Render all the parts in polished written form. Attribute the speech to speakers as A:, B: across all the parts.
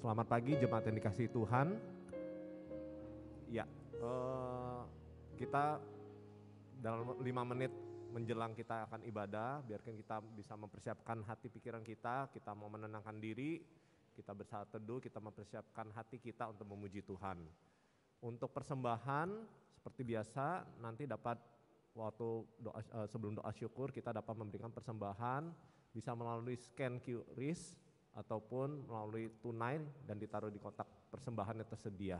A: Selamat pagi jemaat yang dikasihi Tuhan. Ya, kita dalam 5 menit menjelang kita akan ibadah, biarkan kita bisa mempersiapkan hati pikiran kita mau menenangkan diri, kita bersaat teduh, kita mempersiapkan hati kita untuk memuji Tuhan. Untuk persembahan seperti biasa nanti dapat waktu sebelum doa syukur kita dapat memberikan persembahan bisa melalui scan QRIS ataupun melalui tunai dan ditaruh di kotak persembahan yang tersedia.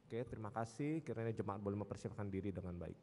A: Oke, terima kasih. Kiranya jemaat boleh mempersiapkan diri dengan baik.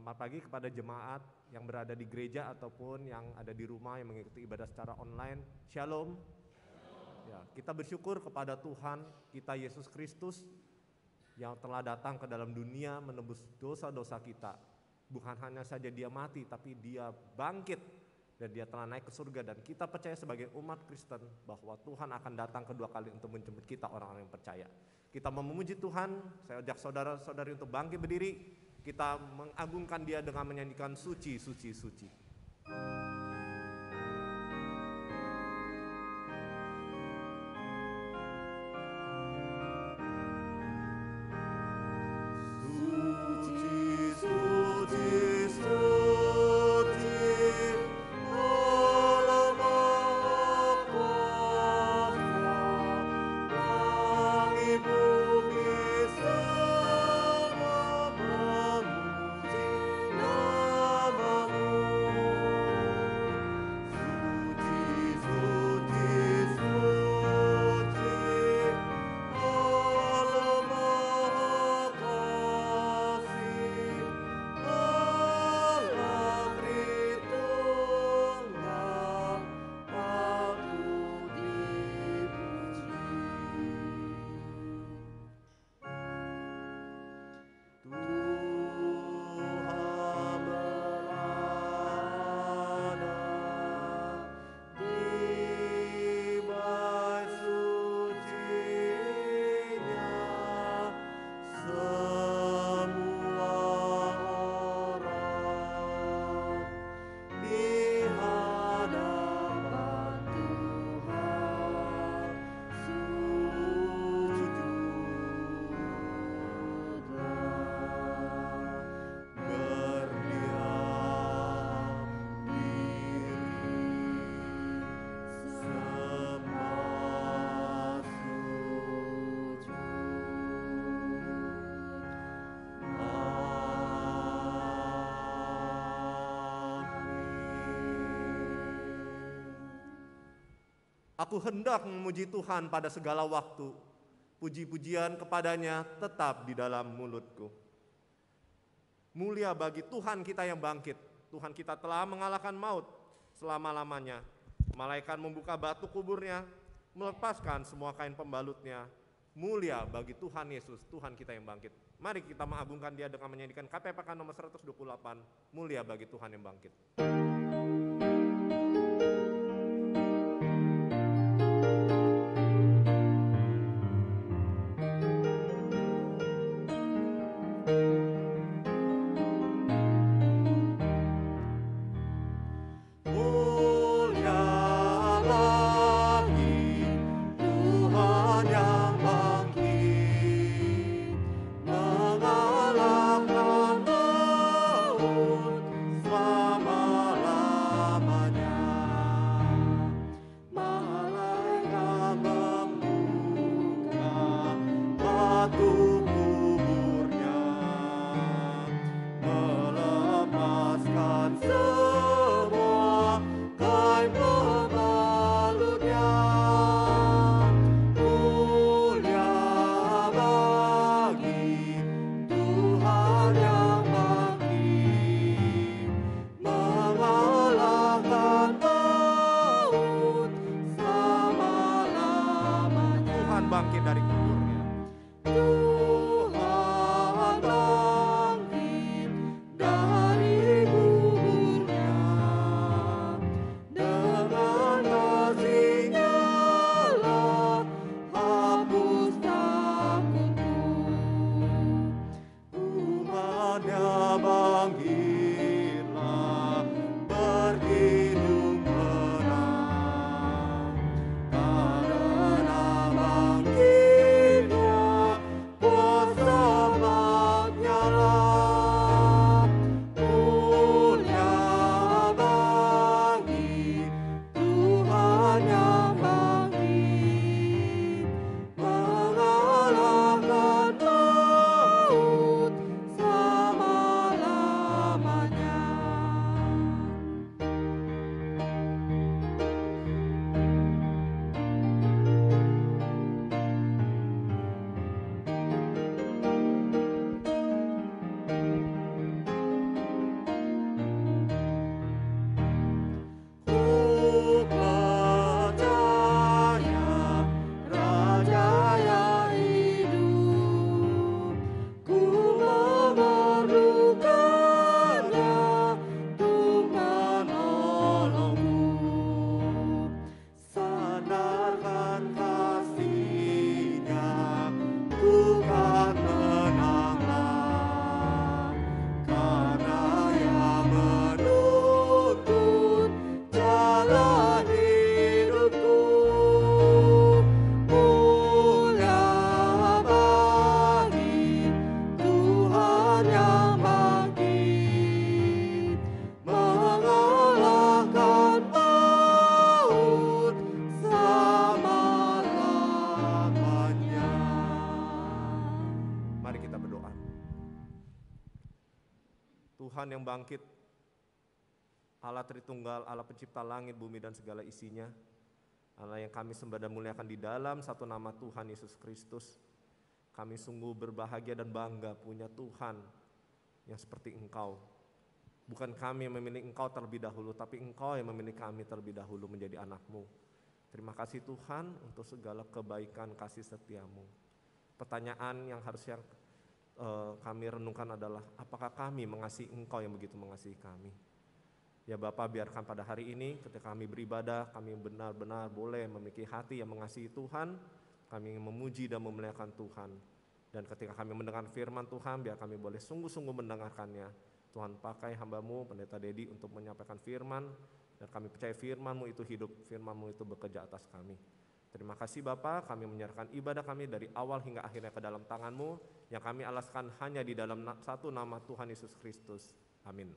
A: Selamat pagi kepada jemaat yang berada di gereja ataupun yang ada di rumah yang mengikuti ibadah secara online. Shalom. Ya, kita bersyukur kepada Tuhan kita Yesus Kristus yang telah datang ke dalam dunia menebus dosa-dosa kita. Bukan hanya saja dia mati, tapi dia bangkit dan dia telah naik ke surga. Dan kita percaya sebagai umat Kristen bahwa Tuhan akan datang kedua kali untuk menjemput kita orang-orang yang percaya. Kita mau memuji Tuhan, saya ajak saudara-saudari untuk bangkit berdiri. Kita mengagungkan dia dengan menyanyikan suci, suci, suci. Aku hendak memuji Tuhan pada segala waktu, puji-pujian kepadanya tetap di dalam mulutku. Mulia bagi Tuhan kita yang bangkit. Tuhan kita telah mengalahkan maut selama-lamanya. Malaikat membuka batu kuburnya, melepaskan semua kain pembalutnya. Mulia bagi Tuhan Yesus, Tuhan kita yang bangkit. Mari kita mengagungkan dia dengan menyanyikan KPPK nomor 128, Mulia bagi Tuhan yang bangkit. Bangkit dari kuburnya. Tuhan bangkit dari kuburnya, dengan kasih-Nya lah hapus takutku. Umat-Nya bangkitlah, berhidung menang. Karena bangkit Tuhan yang bangkit, Allah Tritunggal, Allah pencipta langit, bumi dan segala isinya, Allah yang kami sembah dan muliakan di dalam satu nama Tuhan Yesus Kristus. Kami sungguh berbahagia dan bangga punya Tuhan yang seperti Engkau. Bukan kami yang memilih Engkau terlebih dahulu, tapi Engkau yang memilih kami terlebih dahulu menjadi anak-Mu. Terima kasih Tuhan untuk segala kebaikan kasih setia-Mu. Pertanyaan yang harusnya kami renungkan adalah, apakah kami mengasihi Engkau yang begitu mengasihi kami? Ya Bapa, biarkan pada hari ini ketika kami beribadah, kami benar-benar boleh memiliki hati yang mengasihi Tuhan, kami ingin memuji dan memuliakan Tuhan. Dan ketika kami mendengar firman Tuhan, biar kami boleh sungguh-sungguh mendengarkannya. Tuhan pakai hamba-Mu, Pendeta Dedi, untuk menyampaikan firman, dan kami percaya firman-Mu itu hidup, firman-Mu itu bekerja atas kami. Terima kasih Bapa, kami menyerahkan ibadah kami dari awal hingga akhirnya ke dalam tangan-Mu, yang kami alaskan hanya di dalam satu nama Tuhan Yesus Kristus. Amin.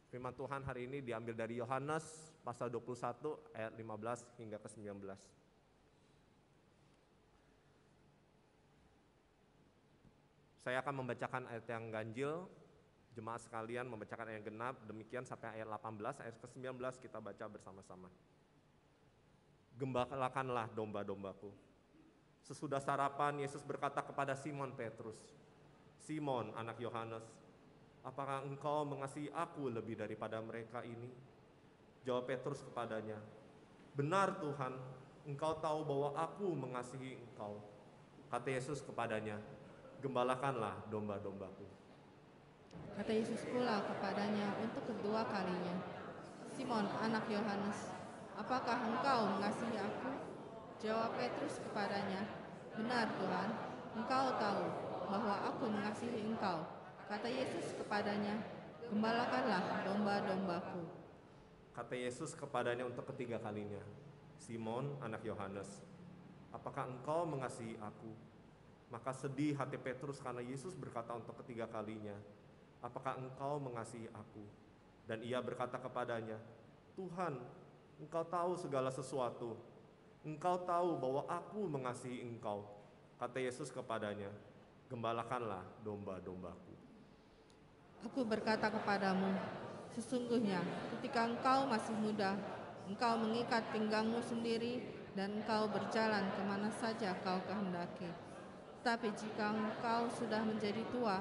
A: Firman Tuhan hari ini diambil dari Yohanes pasal 21 ayat 15 hingga ke 19. Saya akan membacakan ayat yang ganjil, jemaat sekalian membacakan ayat yang genap, demikian sampai ayat 18, ayat ke-19 kita baca bersama-sama. Gembalakanlah domba-dombaku. Sesudah sarapan, Yesus berkata kepada Simon Petrus, Simon, anak Yohanes, apakah engkau mengasihi aku lebih daripada mereka ini? Jawab Petrus kepadanya, benar Tuhan, engkau tahu bahwa aku mengasihi engkau. Kata Yesus kepadanya, gembalakanlah domba-dombaku.
B: Kata Yesus pula kepadanya untuk kedua kalinya, Simon, anak Yohanes, apakah engkau mengasihi aku? Jawab Petrus kepadanya, benar Tuhan, engkau tahu bahwa aku mengasihi engkau. Kata Yesus kepadanya, gembalakanlah domba-dombaku.
A: Kata Yesus kepadanya untuk ketiga kalinya, Simon, anak Yohanes, apakah engkau mengasihi aku? Maka sedih hati Petrus karena Yesus berkata untuk ketiga kalinya, apakah engkau mengasihi aku? Dan ia berkata kepadanya, Tuhan, engkau tahu segala sesuatu. Engkau tahu bahwa aku mengasihi engkau. Kata Yesus kepadanya, gembalakanlah domba-dombaku.
B: Aku berkata kepadamu, sesungguhnya ketika engkau masih muda, engkau mengikat pinggangmu sendiri dan engkau berjalan kemana saja kau kehendaki. Tapi jika engkau sudah menjadi tua,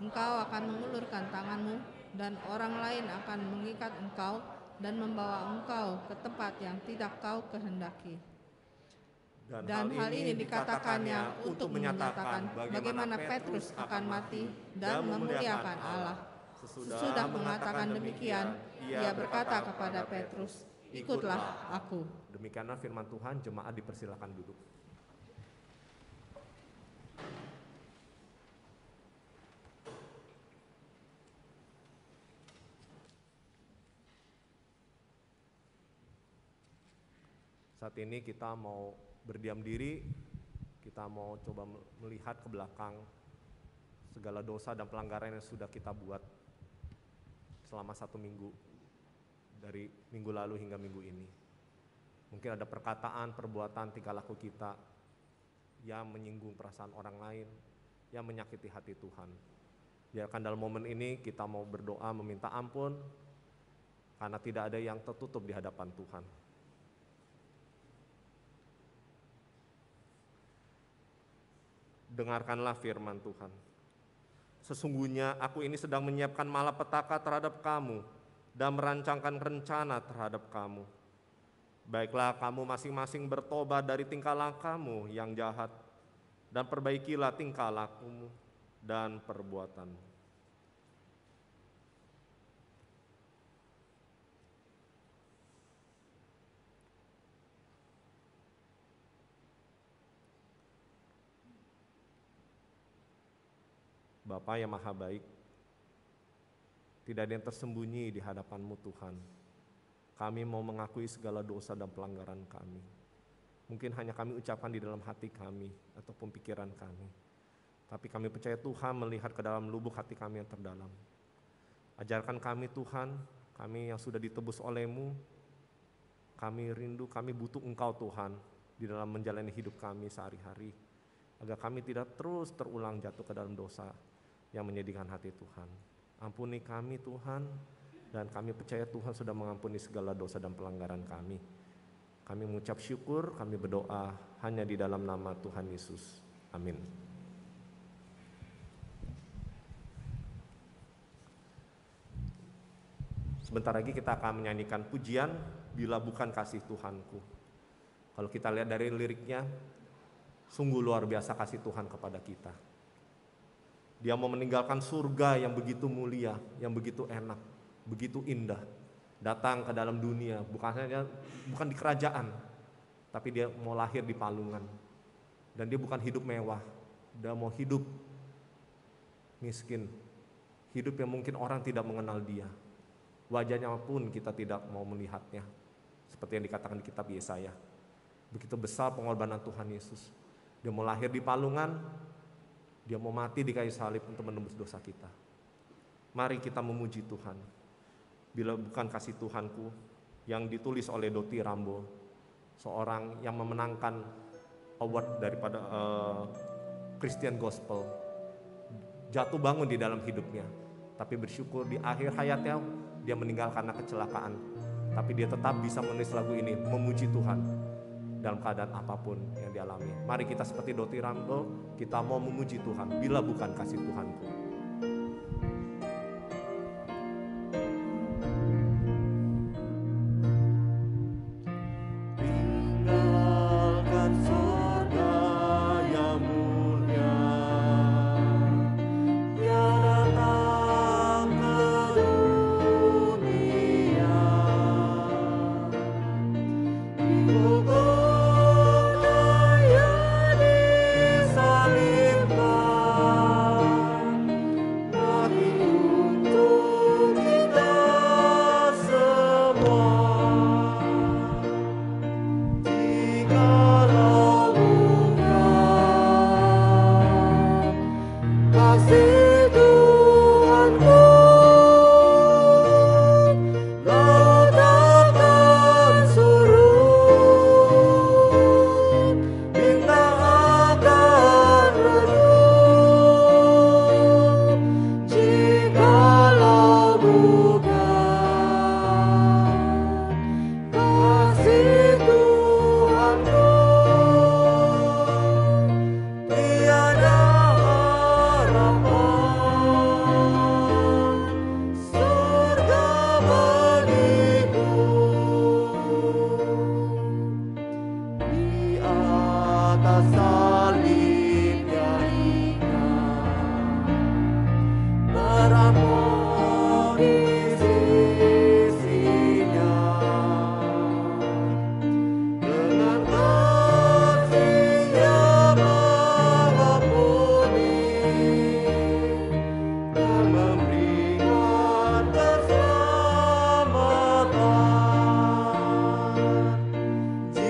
B: engkau akan mengulurkan tanganmu dan orang lain akan mengikat engkau dan membawa engkau ke tempat yang tidak kau kehendaki. Dan hal ini dikatakannya untuk menyatakan bagaimana Petrus akan mati dan memuliakan Allah. Sesudah mengatakan demikian, ia berkata kepada Petrus, ikutlah aku.
A: Demikianlah firman Tuhan, jemaat dipersilakan duduk. Saat ini kita mau berdiam diri, kita mau coba melihat ke belakang segala dosa dan pelanggaran yang sudah kita buat selama 1 minggu, dari minggu lalu hingga minggu ini. Mungkin ada perkataan, perbuatan, tingkah laku kita yang menyinggung perasaan orang lain, yang menyakiti hati Tuhan. Biarkan dalam momen ini kita mau berdoa meminta ampun, karena tidak ada yang tertutup di hadapan Tuhan. Dengarkanlah firman Tuhan. Sesungguhnya aku ini sedang menyiapkan malapetaka terhadap kamu dan merancangkan rencana terhadap kamu. Baiklah kamu masing-masing bertobat dari tingkah lakumu yang jahat dan perbaikilah tingkah lakumu dan perbuatanmu. Bapa yang maha baik, tidak ada yang tersembunyi di hadapan-Mu Tuhan. Kami mau mengakui segala dosa dan pelanggaran kami. Mungkin hanya kami ucapkan di dalam hati kami ataupun pikiran kami. Tapi kami percaya Tuhan melihat ke dalam lubuk hati kami yang terdalam. Ajarkan kami Tuhan, kami yang sudah ditebus oleh-Mu, kami rindu, kami butuh Engkau Tuhan di dalam menjalani hidup kami sehari-hari. Agar kami tidak terus terulang jatuh ke dalam dosa yang menyedihkan hati Tuhan. Ampuni kami Tuhan, dan kami percaya Tuhan sudah mengampuni segala dosa dan pelanggaran kami. Kami mengucap syukur, kami berdoa hanya di dalam nama Tuhan Yesus. Amin. Sebentar lagi kita akan menyanyikan pujian Bila Bukan Kasih Tuhanku. Kalau kita lihat dari liriknya, sungguh luar biasa kasih Tuhan kepada kita. Dia mau meninggalkan surga yang begitu mulia, yang begitu enak, begitu indah, datang ke dalam dunia, bukan di kerajaan, tapi dia mau lahir di palungan. Dan dia bukan hidup mewah, dia mau hidup miskin, hidup yang mungkin orang tidak mengenal dia. Wajahnya pun kita tidak mau melihatnya, seperti yang dikatakan di kitab Yesaya. Begitu besar pengorbanan Tuhan Yesus. Dia mau lahir di palungan, dia mau mati di kayu salib untuk menembus dosa kita. Mari kita memuji Tuhan. Bila Bukan Kasih Tuhanku, yang ditulis oleh Doti Rambo, seorang yang memenangkan award daripada Christian Gospel. Jatuh bangun di dalam hidupnya, tapi bersyukur di akhir hayatnya dia meninggal karena kecelakaan. Tapi dia tetap bisa menulis lagu ini, memuji Tuhan dalam keadaan apapun yang dialami. Mari kita seperti Doti Rambo, kita mau memuji Tuhan, bila bukan kasih Tuhanku.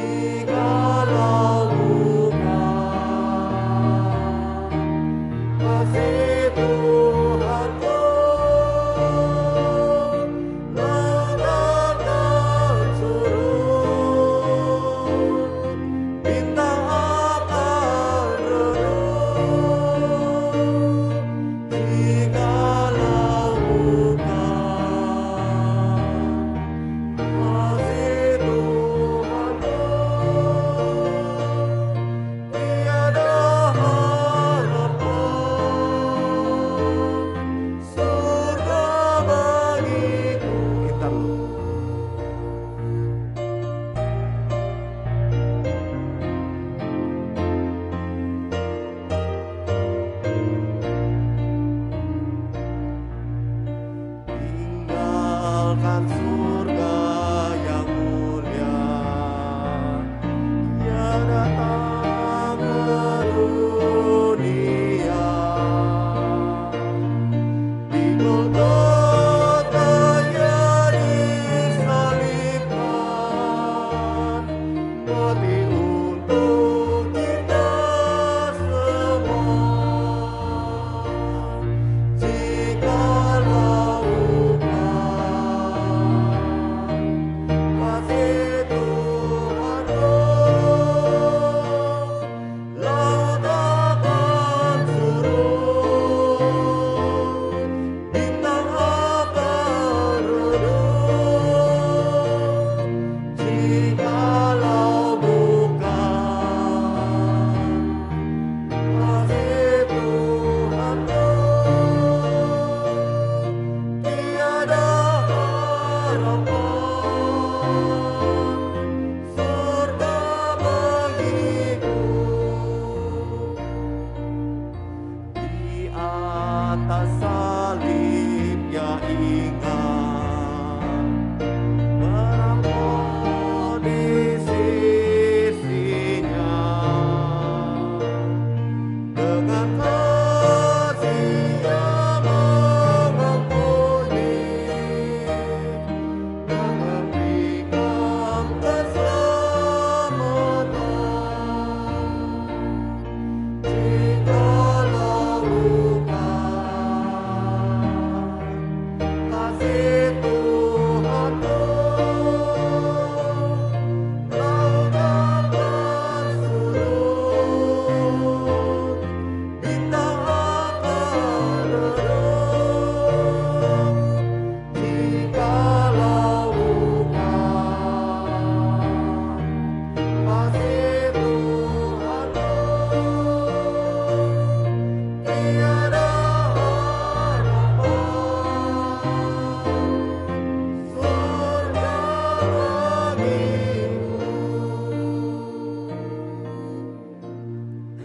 C: Jikalau bukan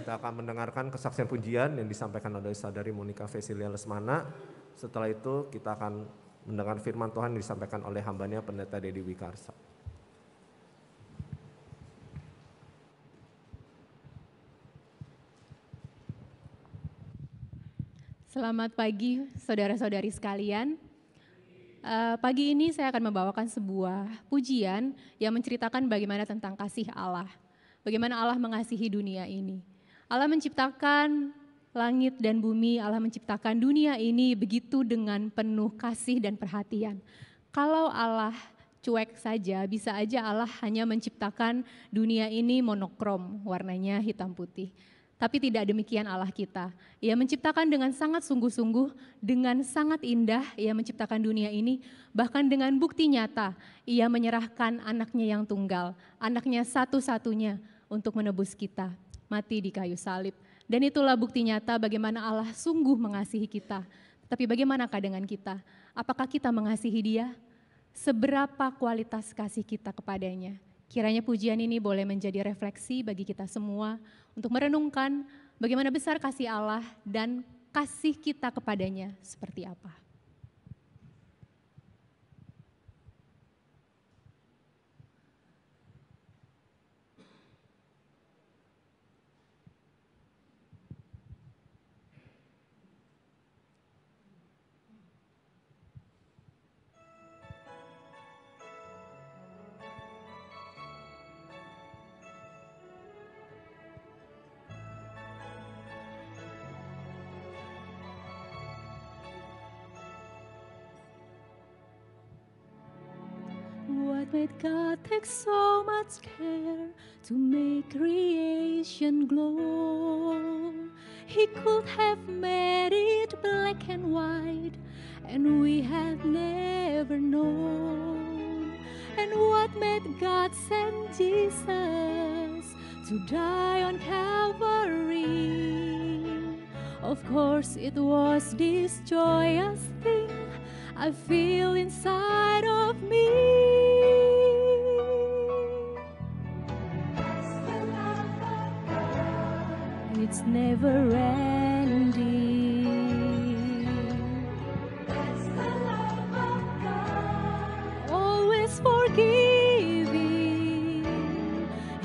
A: kita akan mendengarkan kesaksian pujian yang disampaikan oleh Saudari Monica Vesilia Lesmana. Setelah itu kita akan mendengar firman Tuhan yang disampaikan oleh hambanya Pendeta Dedi Wikarsa.
C: Selamat pagi saudara-saudari sekalian. Pagi ini saya akan membawakan sebuah pujian yang menceritakan bagaimana tentang kasih Allah. Bagaimana Allah mengasihi dunia ini. Allah menciptakan langit dan bumi, Allah menciptakan dunia ini begitu dengan penuh kasih dan perhatian. Kalau Allah cuek saja, bisa aja Allah hanya menciptakan dunia ini monokrom, warnanya hitam putih. Tapi tidak demikian Allah kita. Ia menciptakan dengan sangat sungguh-sungguh, dengan sangat indah, Ia menciptakan dunia ini, bahkan dengan bukti nyata, Ia menyerahkan anaknya yang tunggal, anaknya satu-satunya untuk menebus kita, mati di kayu salib. Dan itulah bukti nyata bagaimana Allah sungguh mengasihi kita. Tapi bagaimanakah dengan kita? Apakah kita mengasihi Dia? Seberapa kualitas kasih kita kepadanya? Kiranya pujian ini boleh menjadi refleksi bagi kita semua untuk merenungkan bagaimana besar kasih Allah dan kasih kita kepadanya seperti apa. What made God take so much care to make creation glow? He could have made it black and white, and we have never known. And what made God send Jesus to die on Calvary? Of course it was this joyous thing I feel inside of me. It's never ending. That's the love of God. Always forgiving.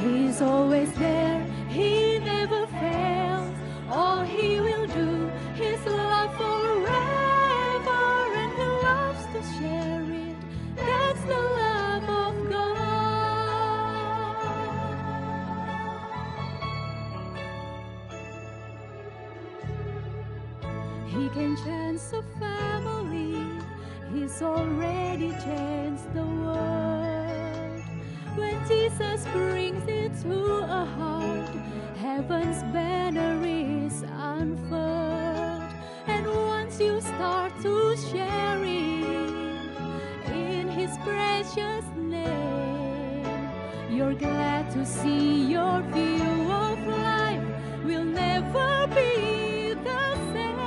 C: He's always there. He never fails. All He will do is love forever, and He loves to share it. That's the love of God. He can change a family. He's already changed the world. When Jesus brings it to a heart, heaven's banner is unfurled. And once you start to share it in His precious name, you're glad to see your view of life will never be the same.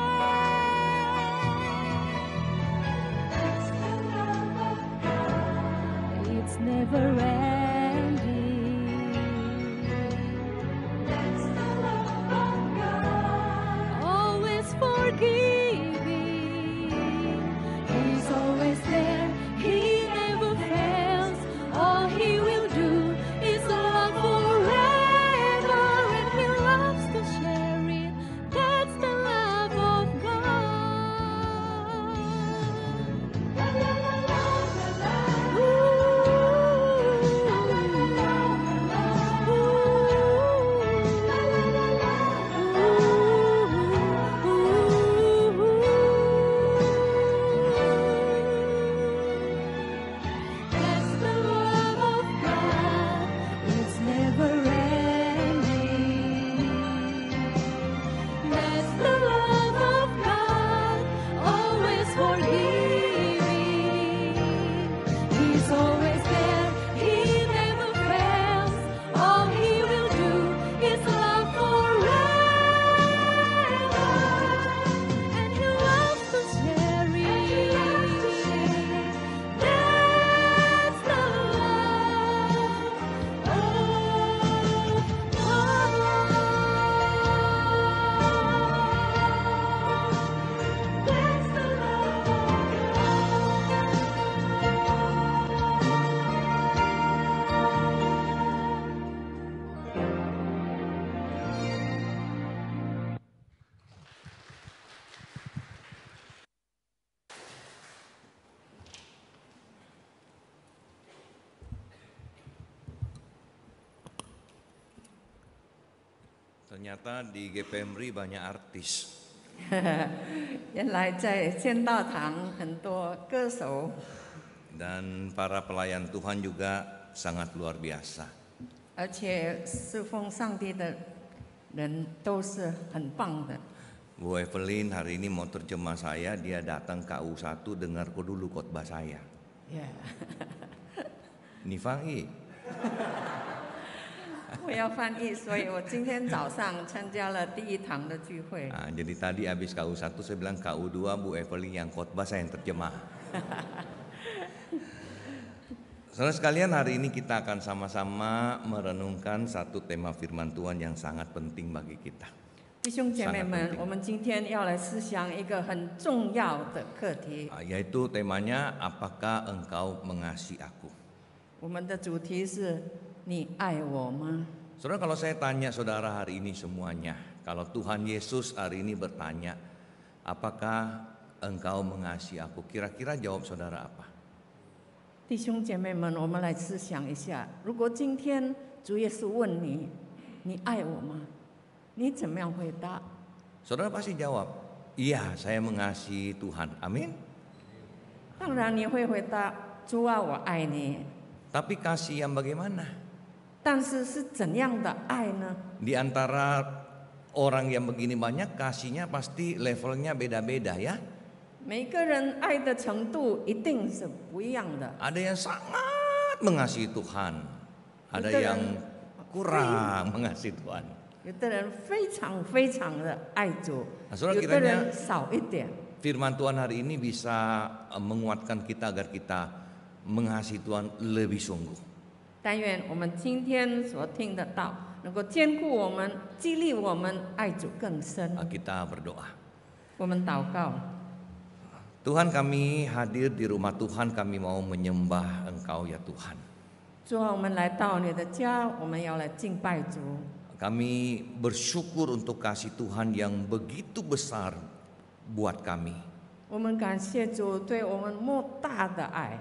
C: That's the love of God. It's never ending. That's the love of God. Always forgiving. He's always there. He never fails. All He will do is love forever.
D: Ternyata di GPMRI banyak artis.
E: 原来在剑道堂很多歌手，
D: Dan para pelayan Tuhan juga sangat luar biasa.
E: 而且侍奉上帝的人都是很棒的。
D: Bu Evelyn hari ini mau terjemah saya, dia datang KU1 dengar dulu khotbah saya.
E: Yeah.
D: Nifangi.
E: 我要翻译，所以我今天早上参加了第一堂的聚会。
D: Nah, jadi tadi habis KU1 saya bilang KU2 Bu Evelyn yang khotbah, saya yang terjemah. Saudara sekalian, hari ini kita akan sama-sama merenungkan satu tema firman Tuhan yang sangat penting bagi kita.
E: 弟兄姐妹
D: Sangat
E: 们，
D: penting.
E: 我们今天要来思想一个很重要的课题。
D: Yaitu temanya, apakah engkau mengasihi aku?
E: 我们的主题是你爱我吗？
D: Saudara, kalau saya tanya saudara hari ini semuanya, kalau Tuhan Yesus hari ini bertanya, apakah engkau mengasihi aku? Kira-kira jawab saudara apa?
E: 弟兄姐妹们，我们来思想一下，如果今天主耶稣问你，你爱我吗？你怎么样回答？
D: Saudara pasti jawab, iya saya mengasihi Tuhan, amin.
E: 当然你会回答，主啊，我爱你。
D: Tapi kasih yang bagaimana?
E: 但是是怎样的爱呢？
D: Di antara orang yang begini banyak, kasihnya pasti levelnya beda-beda ya.
E: 每个人爱的程度一定是不一样的。
D: Ada yang sangat mengasihi Tuhan, ada
E: Betul.
D: yang kurang mengasihi Tuhan.
E: 有的人非常非常的爱主，
D: Nah, saudara
E: 有的
D: kiranya
E: 人少一点。
D: firman Tuhan hari ini bisa menguatkan kita agar kita mengasihi Tuhan lebih sungguh.
E: 但愿我们今天所听的道，能够坚固我们，激励我们爱主更深。
D: Kita berdoa.
E: 我们祷告，
D: Tuhan, kami hadir di rumah Tuhan, kami mau menyembah Engkau ya Tuhan.
E: 主啊，我们来到你的家，我们要来敬拜主。
D: Kami bersyukur untuk kasih Tuhan yang begitu besar buat kami.
E: 我们感谢主对我们莫大的爱。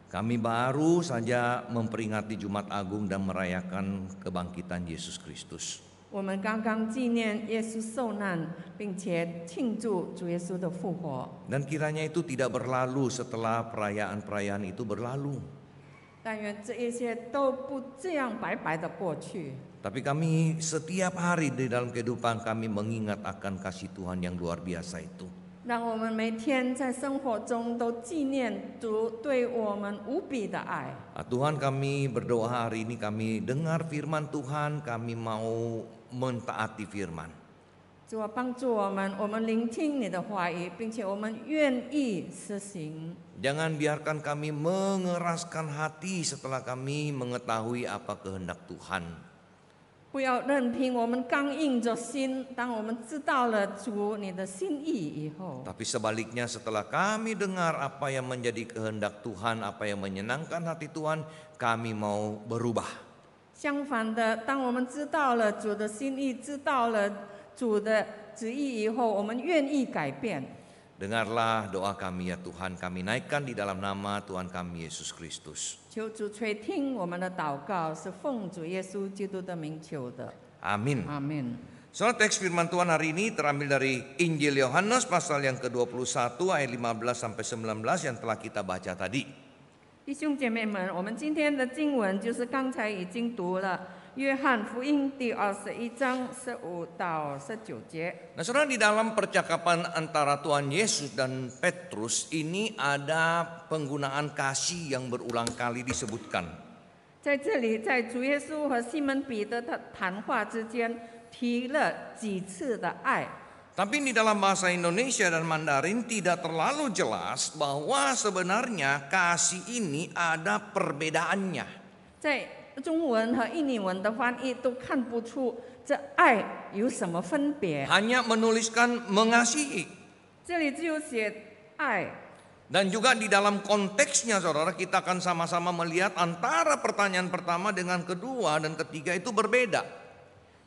D: Kami baru saja memperingati Jumat Agung dan merayakan kebangkitan Yesus Kristus.
E: 我们刚刚纪念耶稣受难，并且庆祝主耶稣的复活。
D: Dan kiranya itu tidak berlalu setelah perayaan-perayaan itu berlalu.
E: 但愿这一切都不这样白白的过去。
D: Tapi kami setiap hari di dalam kehidupan kami mengingat akan kasih Tuhan yang luar biasa itu.
E: 让我们每天在生活中都纪念主对我们无比的爱。
D: Tuhan, kami berdoa hari ini, kami dengar firman Tuhan, kami mau mentaati firman.
E: 主啊，帮助我们，我们聆听你的话语，并且我们愿意实行。
D: Jangan biarkan kami mengeraskan hati setelah kami mengetahui apa kehendak Tuhan.
E: 不要任凭我们刚硬着心，当我们知道了主你的心意以后，
D: Tapi sebaliknya setelah kami dengar apa yang menjadi kehendak Tuhan, apa yang menyenangkan hati Tuhan, kami mau berubah.
E: 相反的，当我们知道了主的心意，知道了主的旨意以后，我们愿意改变。
D: Dengarlah doa kami ya Tuhan, kami naikkan di dalam nama Tuhan kami Yesus Kristus.
E: 求主垂听我们的祷告，是奉主耶稣基督的名求的。
D: Amin.
E: 阿门。
D: Soal teks firman Tuhan hari ini terambil dari Injil Yohanes pasal yang ke-21 ayat 15 sampai 19 yang telah kita baca tadi.
E: 弟兄姐妹们，我们今天的经文就是刚才已经读了约翰福音第21章15到19节。
D: Nah, saudara, di dalam percakapan antara Tuhan Yesus dan Petrus ini ada penggunaan kasih yang berulang kali disebutkan.
E: 在这里，在主耶稣和西门彼得的谈话之间，提了几次的爱。
D: Tapi di dalam bahasa Indonesia dan Mandarin tidak terlalu jelas bahwa sebenarnya kasih ini ada perbedaannya.
E: 在中文和印尼文的翻译都看不出这爱有什么分别。
D: Hanya menuliskan mengasihi.
E: 这里只有写爱。
D: Dan juga di dalam konteksnya saudara, kita akan sama-sama melihat antara pertanyaan pertama dengan kedua dan ketiga itu berbeda.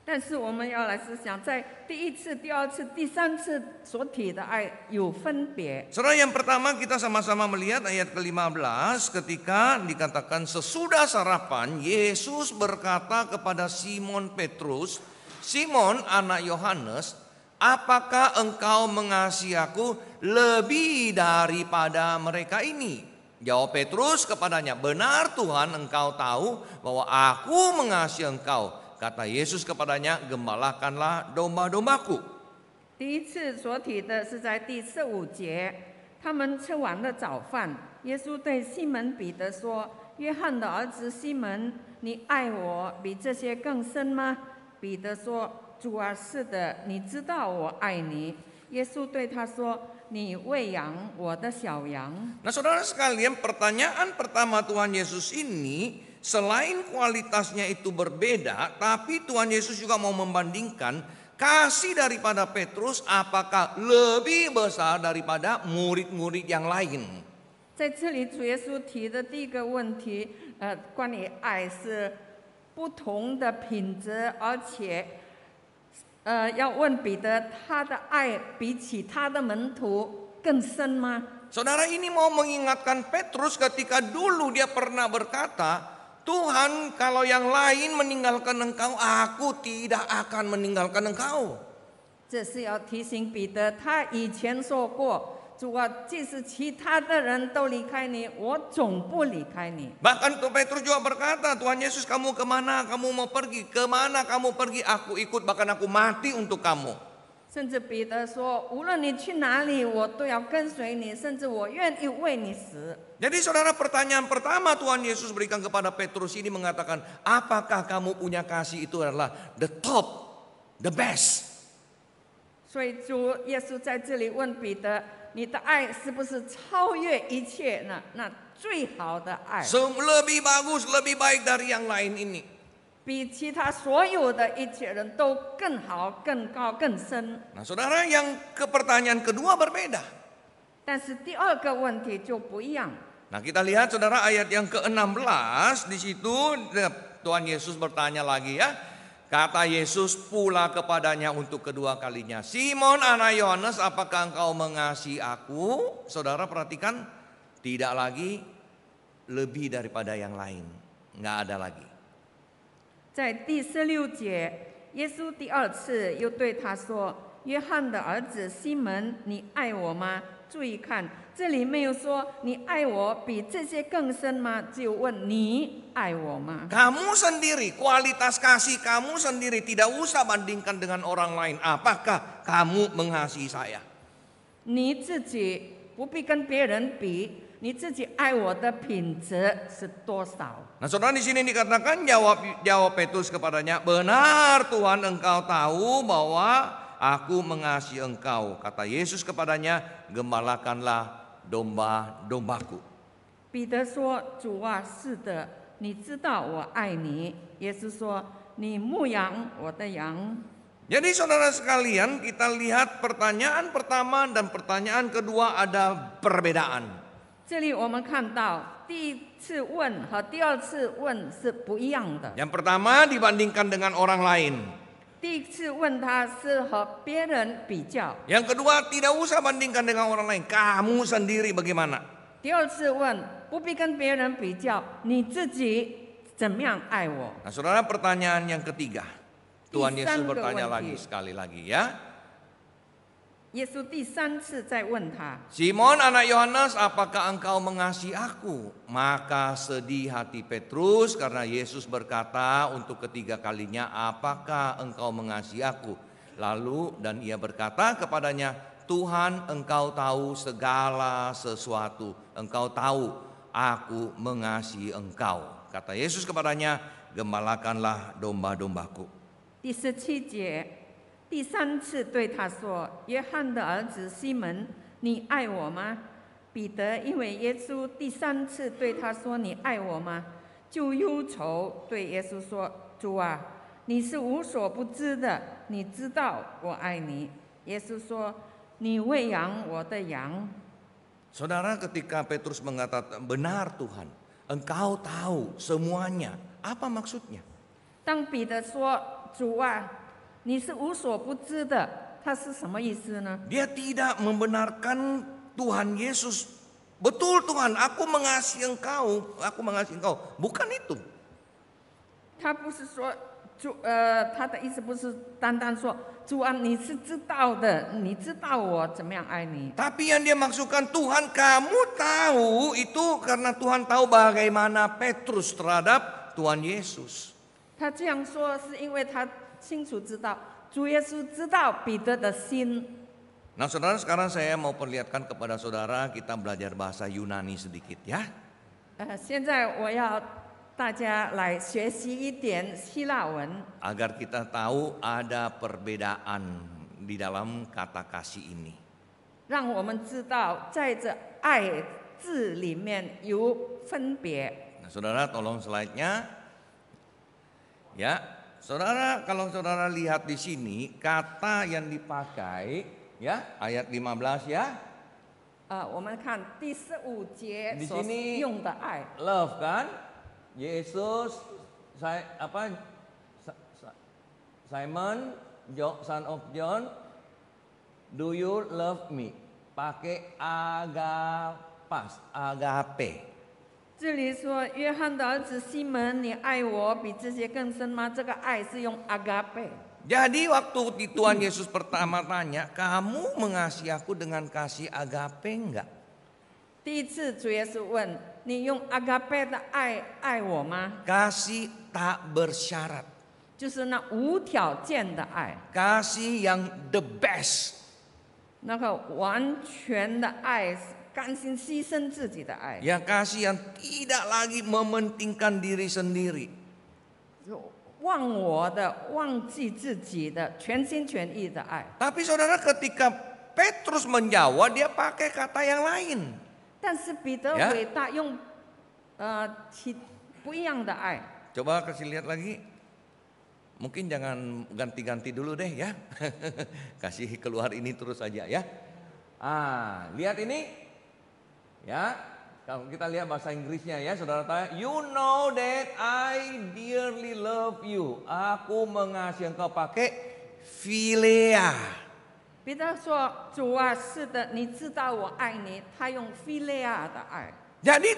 E: 但是我们要来思想，在第一次、第二次、第三次所提的爱有分别。
D: Saudara, yang pertama kita sama-sama melihat ayat ke-15 ketika dikatakan sesudah sarapan Yesus berkata kepada Simon Petrus, Simon anak Yohanes, apakah engkau mengasihi aku lebih daripada mereka ini? Jawab Petrus kepadanya, benar Tuhan, engkau tahu bahwa aku mengasihi engkau. Kata Yesus kepadanya, gembalakanlah domba-dombaku.
E: 第一次所提的是在第15节，他们吃完了早饭，耶稣对西门彼得说：“约翰的儿子西门，你爱我比这些更深吗？”彼得说：“主啊，是的，你知道我爱你。”耶稣对他说：“你喂养我的小羊。”
D: Nah saudara sekalian, pertanyaan pertama Tuhan Yesus ini, selain kualitasnya itu berbeda, tapi Tuhan Yesus juga mau membandingkan kasih daripada Petrus apakah lebih besar daripada murid-murid yang lain.
E: 在这里，主耶稣提的第一个问题，关于爱是不同的品质，而且，要问彼得，他的爱比起他的门徒更深吗？
D: Saudara, ini mau mengingatkan Petrus ketika dulu dia pernah berkata, Tuhan, kalau yang lain meninggalkan engkau, aku tidak akan meninggalkan engkau.
E: 这是要提醒彼得，他以前说过：“主啊，即使其他的人都离开你，我总不离开你。”
D: Bahkan Petrus juga berkata, Tuhan Yesus, kamu kemana kamu mau pergi? Kemana kamu pergi? Aku ikut, bahkan aku mati untuk kamu.
E: 甚至彼得说：“无论你去哪里，我都要跟随你，甚至我愿意为你死。”
D: Jadi saudara, pertanyaan pertama Tuhan Yesus berikan kepada Petrus ini mengatakan, apakah kamu punya kasih itu adalah the top, the best?
E: 所以主耶稣在这里问彼得：“你的爱是不是超越一切呢？那最好的爱，
D: Lebih bagus, lebih baik dari yang lain ini.
E: 比其他所有的一切人都更好、更高、更深。”
D: Nah saudara, yang ke pertanyaan kedua berbeda.
E: 但是第二个问题就不一样。
D: Nah kita lihat saudara ayat yang ke-16 di situ Tuhan Yesus bertanya lagi ya. Kata Yesus pula kepadanya untuk kedua kalinya, Simon anak Yohanes, apakah engkau mengasihi aku? Saudara perhatikan, tidak lagi lebih daripada yang lain, nggak ada lagi.
E: 在第16节，耶稣第二次又对他说：“约翰的儿子西门，你爱我吗？”注意看，这里没有说你爱我比这些更深吗？只有问你爱我吗？
D: Kamu sendiri, kualitas kasih kamu sendiri, tidak usah bandingkan dengan orang lain. Apakah kamu mengasihi saya?
E: 你自己不必跟别人比，你自己爱我的品质是多少？
D: Nah saudara, di sini dikatakan jawab Petrus kepadanya, benar Tuhan, engkau tahu bahwa aku mengasihi engkau. Kata Yesus kepadanya, gembalakanlah domba-dombaku.
E: 彼得说：“主啊，是的，你知道我爱你。”耶稣说：“你牧养我的羊。”
D: Jadi saudara sekalian, kita lihat pertanyaan pertama dan pertanyaan kedua ada perbedaan.
E: 这里我们看到第一次问和第二次问是不一样的。
D: Yang pertama dibandingkan dengan orang lain.
E: 第一次问他是和别人比较，
D: Yang kedua tidak usah bandingkan dengan orang lain. Kamu sendiri bagaimana?
E: 第二次问不必跟别人比较，你自己怎么样爱我？
D: Nah saudara, pertanyaan yang ketiga. Tuhan Yesus
E: Tiga
D: bertanya
E: kewati.
D: lagi sekali lagi ya.
E: 耶稣第三次再问他，
D: Simon anak Yohanes, apakah engkau mengasihi aku? Maka sedih hati Petrus karena Yesus berkata untuk ketiga kalinya, apakah engkau mengasihi aku? Lalu dan ia berkata kepadanya, Tuhan, engkau tahu segala sesuatu. Engkau tahu aku mengasihi engkau. Kata Yesus kepadanya, gembalakanlah domba-dombaku.
E: 第17节，第三次对他说：“约翰的儿子西门，你爱我吗？”彼得因为耶稣第三次对他说：“你爱我吗？”就忧愁对耶稣说：“主啊，你是无所不知的，你知道我爱你。”耶稣说：“你喂养我的羊。”
D: Saudara, ketika Petrus mengatakan, benar Tuhan, engkau tahu semuanya. Apa maksudnya?
E: 当彼得说：“主啊，你是无所不知的”，他是什么意思呢？
D: Dia tidak membenarkan Tuhan Yesus. Betul Tuhan, aku mengasihi engkau. Bukan itu.
E: 他不是说他的意思不是单单说主啊，你是知道的，你知道我怎么样爱你。
D: Tapi yang dia maksudkan, Tuhan kamu tahu itu karena Tuhan tahu bagaimana Petrus terhadap Tuhan Yesus.
E: 他这样说是因为他清楚知道主耶稣知道彼得的心。
D: Nah saudara, sekarang saya mau perlihatkan kepada saudara, kita belajar bahasa Yunani sedikit ya.
E: 现在我要大家来学习一点希腊文，
D: Agar kita tahu ada perbedaan di dalam kata kasih ini.
E: 让我们知道在这爱字里面有分别。
D: Nah saudara, tolong slide-nya. Ya, saudara, kalau saudara lihat di sini kata yang dipakai, ya, ayat 15 ya.
E: 我们看第15节
D: Di
E: 所
D: sini
E: 用的爱，
D: love kan? Yesus, Simon, son of John, do you love me? Pakai agape.
E: 这里说约翰的儿子西门，你爱我比这些更深吗？这个爱是用 agape。
D: Jadi waktu Tuhan Yesus pertama tanya, kamu mengasihi aku dengan kasih agape enggak?
E: 第一次主耶稣问你用 agape 的爱我吗？
D: Kasih tak bersyarat.
E: 就是那无条件的爱，
D: Kasih yang the best.
E: 那个完全的爱，甘心牺牲自己的爱，
D: Ya kasih yang tidak lagi mementingkan diri sendiri.
E: 忘我的、忘记自己的、全心全意的爱。
D: Tapi saudara, ketika Petrus menjawab, dia pakai kata yang lain.
E: 但是彼得
D: Ya
E: 伟大用不一样的爱。
D: Coba kasih lihat lagi. Mungkin jangan ganti-ganti dulu deh ya. Kasih keluar ini terus saja ya. Lihat ini. Ya, kalau kita lihat bahasa Inggrisnya ya, saudara tanya, you know that I dearly love you. Aku mengasihi engkau, pakai philea.
E: 彼得说：“主啊，是的，你知道我爱你。”他用 philia 的爱。
D: Jadi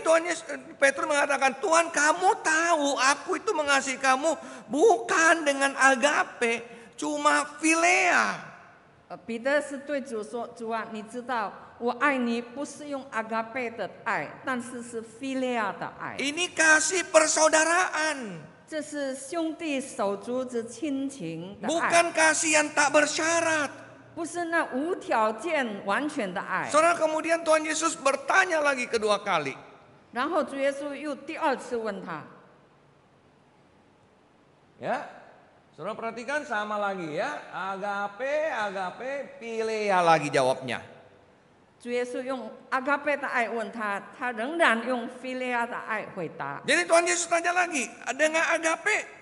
D: Petrus mengatakan, Tuhan kamu tahu aku itu mengasihi kamu bukan dengan agape, cuma philea.
E: 彼得是对主说：“主啊，你知道我爱你，不是用 agape 的爱，但是是 philia 的爱。
D: Ini kasih persaudaraan.
E: 这是兄弟手足之亲情的爱，
D: Bukan kasih yang tak bersyarat.
E: 不是那无条件完全的爱。
D: Saudara, kemudian Tuhan Yesus bertanya lagi kedua kali.
E: 然后主耶稣又第二次问他，
D: Ya, saudara perhatikan sama lagi ya. Agape, philea lagi jawabnya.
E: 主耶稣用 agape 的爱问他，他仍然用 philia 的爱回答。
D: Jadi Tuhan Yesus tanya lagi, dengan agape?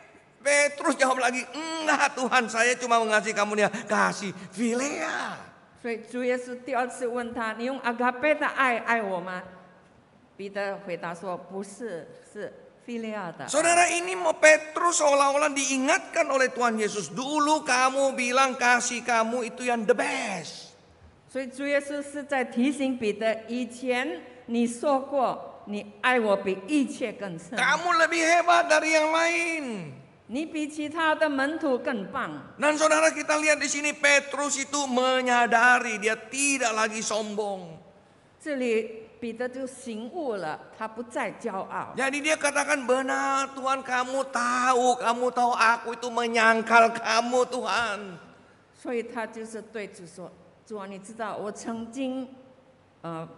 D: Petrus jawab lagi, enggak Tuhan, saya cuma mengasihi kamu dia kasih philea.
E: 所以主耶稣第二次问他：“你用 agape 的爱我吗？”彼得回答说：“不是，是 philia 的爱。”
D: Saudara, ini mau Petrus seolah-olah diingatkan oleh Tuhan Yesus. Dulu kamu bilang kasih kamu itu yang the best.
E: 所以主耶稣是在提醒彼得，以前你说过，你爱我比一切更深，
D: Kamu lebih hebat dari yang lain.
E: 你比其他的门徒更棒。
D: Dan saudara, kita lihat di sini Petrus itu menyadari dia tidak lagi sombong.
E: 这里彼得就醒悟了，他不再骄傲。
D: Jadi dia katakan, benar Tuhan, kamu tahu aku itu menyangkal kamu Tuhan.
E: 所以他就是对主说：“主啊，你知道我曾经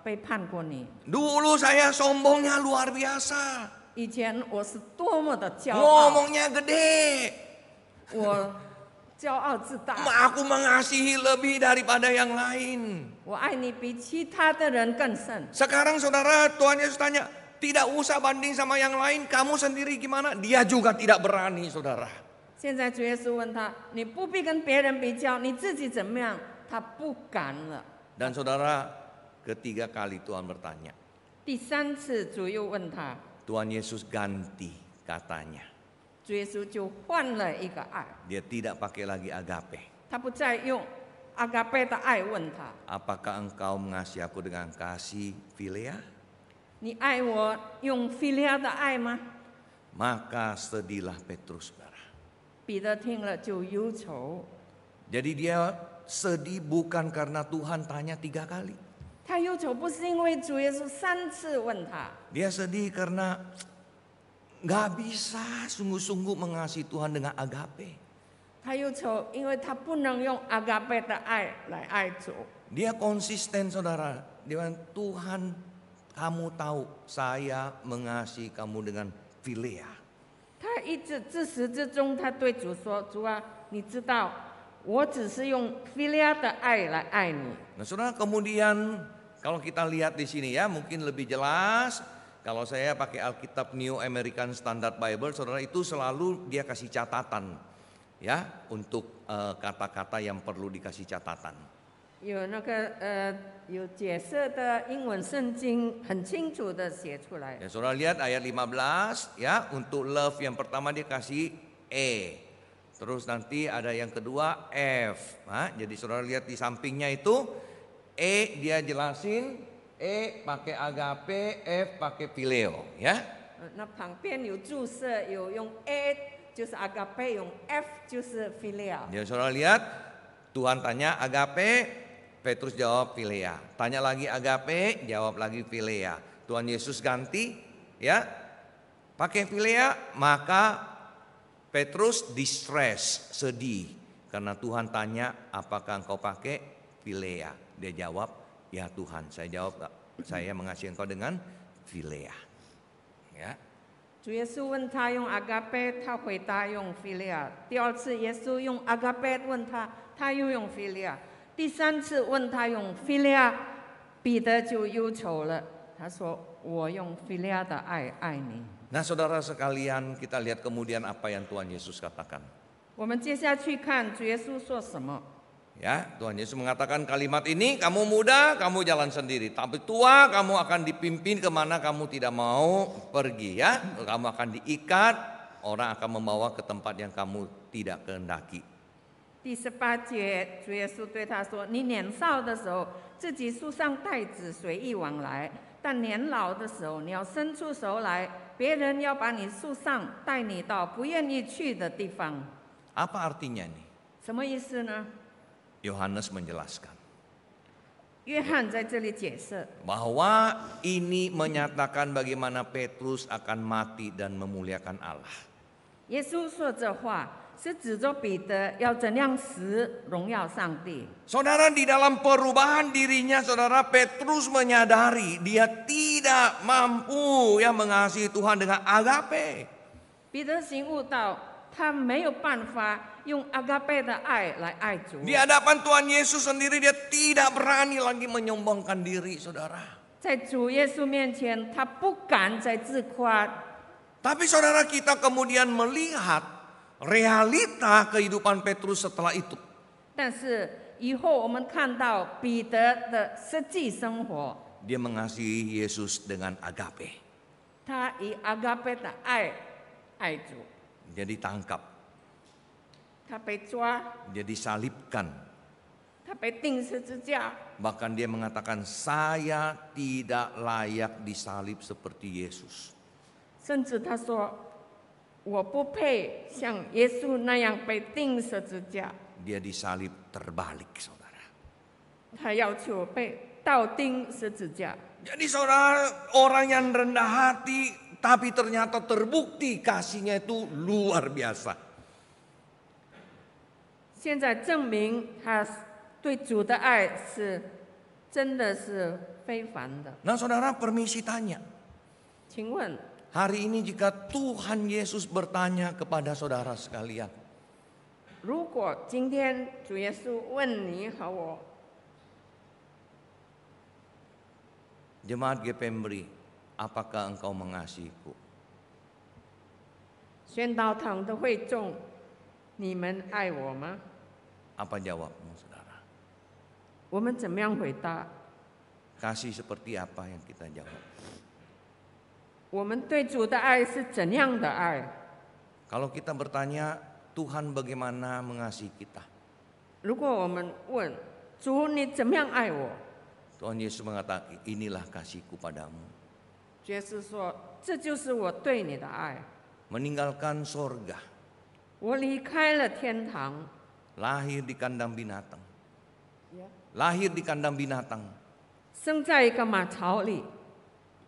E: 背叛过你，
D: Dulu saya sombongnya luar biasa.
E: 以前我是多么的骄傲，
D: Ngomongnya gede.
E: 我骄傲自大，
D: Aku mengasihi lebih daripada yang lain.
E: 我爱你比其他的人更深。
D: Sekarang saudara, Tuhan Yesus tanya, tidak usah banding sama yang lain, kamu sendiri gimana? Dia juga tidak berani, saudara.
E: 现在主耶稣问他：“你不必跟别人比较，你自己怎么样？”他不敢了。
D: Dan saudara, ketiga kali Tuhan bertanya.
E: 第三次主又问他，
D: Tuhan Yesus ganti katanya.
E: 主耶稣就换了一个爱，
D: Dia tidak pakai lagi agape.
E: 他不再用阿嘎贝的爱问他：
D: Apakah engkau mengasihi aku dengan kasih philea?
E: 你爱我用 philia 的爱吗？
D: Maka sedihlah Petrus, saudara.
E: 彼得听了就忧愁。
D: Jadi dia sedih bukan karena Tuhan tanya 3 kali.
E: 他忧愁不是因为主耶稣3次问他，
D: Dia sedih karena nggak bisa sungguh-sungguh mengasihi Tuhan dengan agape.
E: 他忧愁，因为他不能用阿嘎贝的爱来爱主。
D: Dia konsisten saudara. Dia bilang, Tuhan kamu tahu saya mengasihi kamu dengan philea.
E: 他一直自始至终，他对主说：“主啊，你知道，我只是用 philia 的爱来爱你。”
D: Nah saudara, kemudian kalau kita lihat di sini ya mungkin lebih jelas. Kalau saya pakai Alkitab New American Standard Bible, saudara, itu selalu dia kasih catatan ya untuk kata-kata yang perlu dikasih catatan.
E: 有那个有解释的英文圣经很清楚的写出来。
D: Ya, saudara lihat ayat 15 ya, untuk love yang pertama dia kasih E. Terus nanti ada yang kedua F. Nah, jadi saudara lihat di sampingnya itu E dia jelasin, E pakai agape, F pakai phileo ya.
E: 那旁边有注释，有用 A 就是阿嘎贝，用 F 就是 philia。
D: Jadi saudara lihat Tuhan tanya agape, Petrus jawab philea. Tanya lagi agape, jawab lagi philea. Tuhan Yesus ganti ya, pakai philea, maka Petrus distress, sedih karena Tuhan tanya apakah engkau pakai philea. Dia jawab, ya Tuhan, saya jawab, saya mengasihi engkau dengan philea. Ya.
E: 主耶稣问他用阿嘎贝，他回答用 philia。第2次耶稣用阿嘎贝问他，他又用 philia。第3次问他用 philia， 彼得就忧愁了。他说：“我用 philia 的爱爱你。”
D: Nah saudara sekalian, kita lihat kemudian apa yang Tuhan Yesus katakan.
E: 我们接下去看主耶稣说什么。
D: Ya, Tuhan Yesus mengatakan kalimat ini, kamu muda, kamu jalan sendiri. Tapi tua, kamu akan dipimpin kemana kamu tidak mau pergi ya. Kamu akan diikat, orang akan membawa ke tempat yang kamu tidak kehendaki.
E: 第18节，主耶稣对他说：“你年少的时候，自己束上带子，随意往来；但年老的时候，你要伸出手来，别人要把你束上，带你到不愿意去的地方。”
D: Apa artinya nih?
E: 什么意思呢？
D: Yohanes menjelaskan
E: 约翰在这里解释，
D: bahwa ini menyatakan bagaimana Petrus akan mati dan memuliakan Allah.
E: 耶稣说这话是指着彼得要怎样死，荣耀上帝。
D: Saudara, di dalam perubahan dirinya, saudara, Petrus menyadari dia tidak mampu ya mengasihi Tuhan dengan agape.
E: 彼得醒悟到，他没有办法用阿嘎贝的爱来爱主。
D: Di hadapan Tuhan Yesus sendiri dia tidak berani lagi menyombongkan diri, saudara.
E: 在主耶稣面前，他不敢再自夸。
D: Tapi saudara, kita kemudian melihat realita kehidupan Petrus setelah itu.
E: 但是以后我们看到彼得的实际生活，
D: Dia mengasihi Yesus dengan agape.
E: 他以阿嘎贝的爱爱主。
D: Dia ditangkap,
E: 他被抓，
D: dia disalibkan.
E: 他被钉十字架。
D: Bahkan dia mengatakan, saya tidak layak disalib seperti Yesus.
E: 甚至他说：“我不配像耶稣那样被钉十字架。”
D: Dia disalib terbalik, saudara.
E: 他要求被倒钉十字架。
D: Jadi saudara, orang yang rendah hati, tapi ternyata terbukti kasihnya itu luar biasa.
E: 现在证明他对主的爱是真的是非凡的。
D: Nah saudara, permisi tanya.
E: 请问，
D: Hari ini jika Tuhan Yesus bertanya kepada saudara sekalian,
E: 如果今天主耶稣问你和我，
D: Jemaat GPMBRI, apakah engkau mengasihiku?
E: 宣道堂的会众，你们爱我吗？
D: Apa jawabmu, saudara?
E: 我们怎么样回答？
D: Kasih seperti apa yang kita jawab?
E: 我们对主的爱是怎样的爱？
D: Kalau kita bertanya, Tuhan bagaimana mengasihi kita?
E: 如果我们问主你怎么样爱我，
D: Tuhan Yesus mengatakan, inilah kasihku padamu.
E: 主耶稣说：“这就是我对你的爱，
D: Meninggalkan sorga,
E: 我离开了天堂，
D: lahir di kandang binatang.
E: Ya.
D: Lahir di kandang binatang,
E: 生在一个马槽里，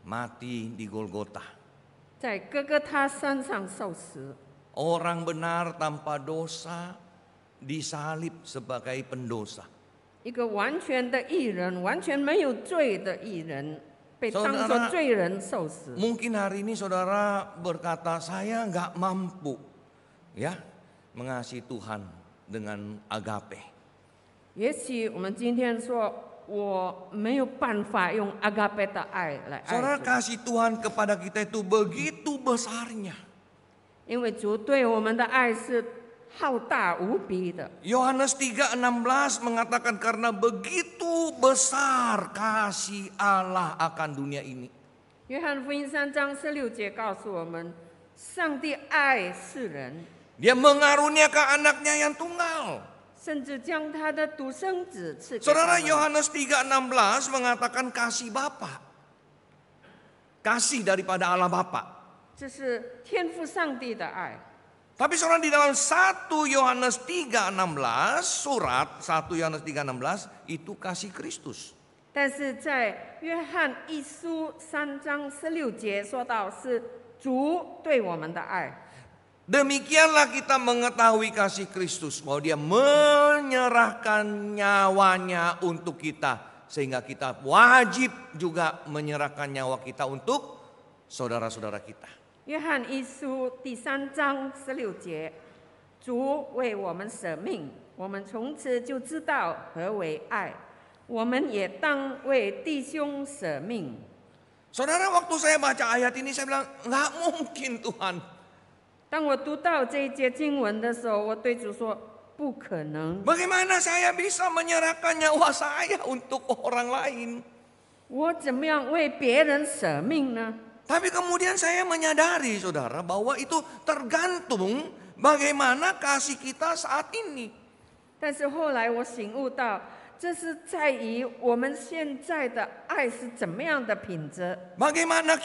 D: mati di Golgota.
E: 在哥哥他山上受死。
D: Orang benar tanpa dosa disalib sebagai pendosa.
E: 一个完全的义人，完全没有罪的义人，被当作
D: Saudara,
E: 罪人受死。
D: mungkin hari ini saudara berkata, saya nggak mampu ya mengasihi Tuhan dengan agape.
E: 也许我们今天说，我没有办法用阿嘎贝的爱来爱
D: Saudara
E: 主，
D: kasih Tuhan kepada kita itu begitu besarnya.
E: 因为主对我们的爱是浩大无比的。
D: Yohanes 3:16 mengatakan karena begitu besar kasih Allah akan dunia ini.
E: 约翰福音3章16节告诉我们，上帝爱世人，
D: Dia mengaruniakan anaknya yang tunggal.
E: 甚至将他的独生子赐给他
D: Saudara
E: 们。
D: Yohanes 3:16 mengatakan kasih Bapa. Kasih daripada Allah Bapa.
E: 这是天父上帝的爱。
D: Tapi saudara di dalam 1 Yohanes 3:16 surat 1 Yohanes 3:16 itu kasih Kristus.
E: 但是在约翰一书3章16节说到是主对我们的爱。
D: Demikianlah kita mengetahui kasih Kristus bahwa dia menyerahkan nyawanya untuk kita sehingga kita wajib juga menyerahkan nyawa kita untuk saudara-saudara kita.
E: 约翰一书第3章16节，主为我们舍命，我们从此就知道何为爱，我们也当为弟兄舍命。
D: Saudara, waktu saya baca ayat ini saya bilang nggak mungkin Tuhan.
E: 当我读到这一节经文的时候，我对主说：“不可能，
D: Bagaimana saya bisa menyerahkan nyawa saya untuk orang lain?
E: 我怎么样为别人舍命呢？”
D: Tapi kemudian saya menyadari saudara bahwa itu tergantung bagaimana kasih kita saat ini.
E: 但是后来我醒悟到，这是在于我们现在的爱是怎么样的品质。
D: Bagaimana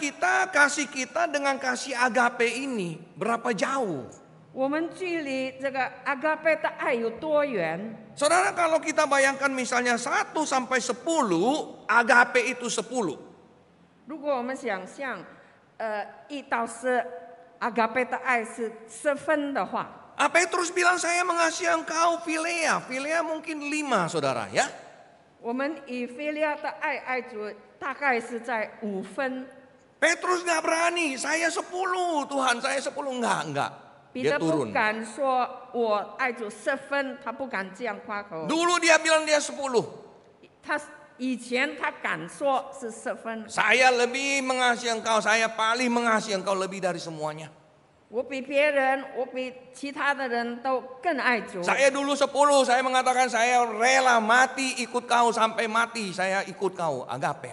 D: kasih kita dengan kasih agape ini berapa jauh?
E: 我们距离这个阿嘎贝的爱有多远？
D: Saudara, kalau kita bayangkan misalnya 1 sampai 10, agape itu 10.
E: 如果我们想象，1到10，阿嘎贝的爱是10分的话，
D: Petrus bilang saya mengasihi engkau Philea. Philea mungkin 5 saudara ya.
E: 我们以菲利亚的爱爱主，大概是在5分。
D: Petrus nggak berani, saya 10 Tuhan, saya 10 enggak.
E: 彼
D: Dia
E: 得不
D: turun.
E: 敢说我爱主10分，他不敢这样夸口。
D: Dulu dia bilang dia 10.
E: 他以前他敢说是10分，
D: Saya lebih mengasihi engkau, saya paling mengasihi engkau lebih dari semuanya.
E: 我比别人，我比其他的人都更爱主。
D: Saya dulu 10, saya mengatakan saya rela mati ikut kau sampai mati, saya ikut kau. Agape.